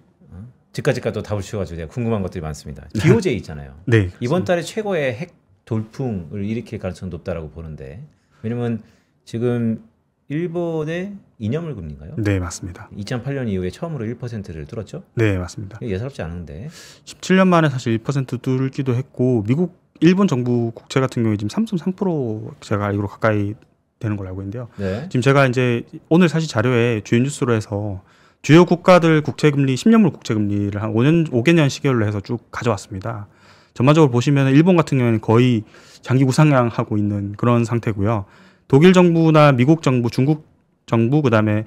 S2: 집까지 또 답을 주셔가지고 제가 궁금한 것들이 많습니다. DOJ 있잖아요.
S5: 네.
S2: 이번 달에 최고의 핵 돌풍을 일으킬 가능성이 높다라고 보는데 왜냐면 지금 일본의 이념물 금리인가요?
S5: 네, 맞습니다.
S2: 2008년 이후에 처음으로 1%를 뚫었죠?
S5: 네, 맞습니다.
S2: 예사롭지 않은데
S5: 17년 만에 사실 1% 뚫기도 했고 미국, 일본 정부 국채 같은 경우에 지금 3.3% 제가 알기로 가까이 되는 걸로 알고 있는데요.
S2: 네.
S5: 지금 제가 이제 오늘 사실 자료에 주요 뉴스로 해서 주요 국가들 국채 금리 10년물 국채 금리를 한 5개년 시계열로 해서 쭉 가져왔습니다. 전반적으로 보시면 일본 같은 경우에는 거의 장기 우상향하고 있는 그런 상태고요. 독일 정부나 미국 정부, 중국 정부, 그다음에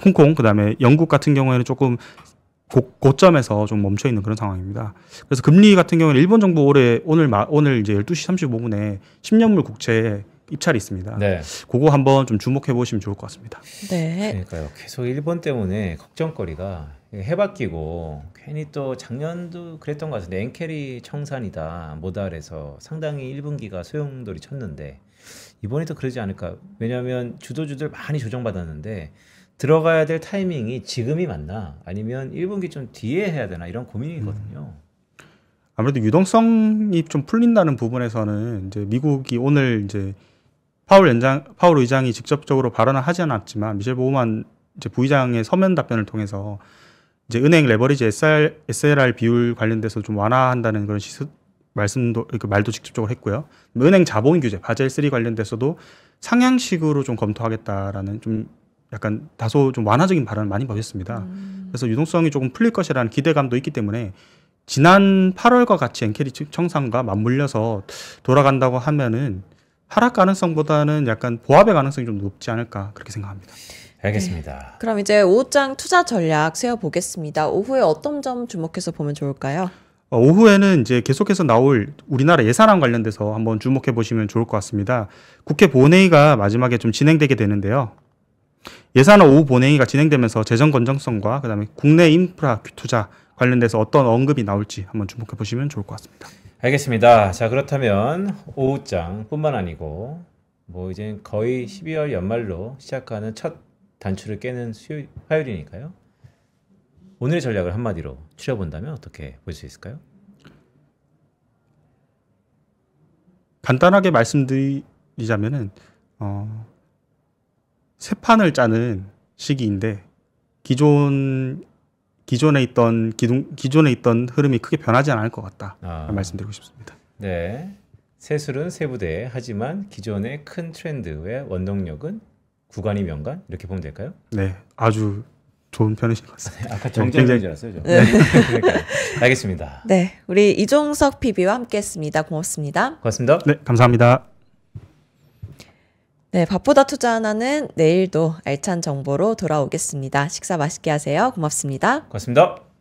S5: 홍콩, 그다음에 영국 같은 경우에는 조금 고점에서 좀 멈춰 있는 그런 상황입니다. 그래서 금리 같은 경우는 일본 정부 오늘 이제 12시 35분에 10년물 국채 입찰이 있습니다.
S2: 네.
S5: 그거 한번 좀 주목해 보시면 좋을 것 같습니다.
S1: 네.
S2: 그러니까요. 계속 일본 때문에 걱정거리가 해바뀌고 괜히 또 작년도 그랬던 것 같은데 엔캐리 청산이다 모달해서 상당히 1분기가 소용돌이 쳤는데 이번에도 그러지 않을까. 왜냐하면 주도주들 많이 조정받았는데 들어가야 될 타이밍이 지금이 맞나 아니면 1분기 좀 뒤에 해야 되나 이런 고민이거든요.
S5: 아무래도 유동성이 좀 풀린다는 부분에서는 이제 미국이 오늘 이제 파월 의장이 직접적으로 발언을 하지 않았지만 미셸 보우만 이제 부의장의 서면 답변을 통해서 이제 은행 레버리지 SLR 비율 관련돼서 좀 완화한다는 그런 말도 직접적으로 했고요. 은행 자본 규제 바젤 3 관련돼서도 상향식으로 좀 검토하겠다라는 좀 약간 다소 좀 완화적인 발언을 많이 보였습니다. 그래서 유동성이 조금 풀릴 것이라는 기대감도 있기 때문에 지난 8월과 같이 엔캐리 청산과 맞물려서 돌아간다고 하면은 하락 가능성보다는 약간 보합의 가능성이 좀 높지 않을까 그렇게 생각합니다.
S2: 알겠습니다.
S1: 그럼 이제 오후장 투자 전략 세워보겠습니다. 오후에 어떤 점 주목해서 보면 좋을까요?
S5: 오후에는 이제 계속해서 나올 우리나라 예산안 관련돼서 한번 주목해 보시면 좋을 것 같습니다. 국회 본회의가 마지막에 좀 진행되게 되는데요. 예산안 오후 본회의가 진행되면서 재정 건전성과 그다음에 국내 인프라 투자 관련돼서 어떤 언급이 나올지 한번 주목해 보시면 좋을 것 같습니다.
S2: 알겠습니다. 자 그렇다면 오후장뿐만 아니고 뭐 이제 거의 12월 연말로 시작하는 첫 단추를 깨는 화요일이니까요. 오늘의 전략을 한마디로 추려본다면 어떻게 볼 수 있을까요?
S5: 간단하게 말씀드리자면은 새 판을 짜는 시기인데 기존에 있던 흐름이 크게 변하지 않을 것 같다 말씀드리고 싶습니다.
S2: 네, 새술은 새부대 하지만 기존의 큰 트렌드의 원동력은 구간이 명간 이렇게 보면 될까요?
S5: 네, 아주 좋은 편이신 것 같습니다.
S2: 아까 정재인 줄 알았어요.
S1: 네.
S2: 그러니까 알겠습니다.
S1: 네, 우리 이종석 PB와 함께했습니다. 고맙습니다.
S2: 고맙습니다.
S5: 네, 감사합니다.
S1: 네, 밥보다 투자 하나는 내일도 알찬 정보로 돌아오겠습니다. 식사 맛있게 하세요. 고맙습니다.
S2: 고맙습니다.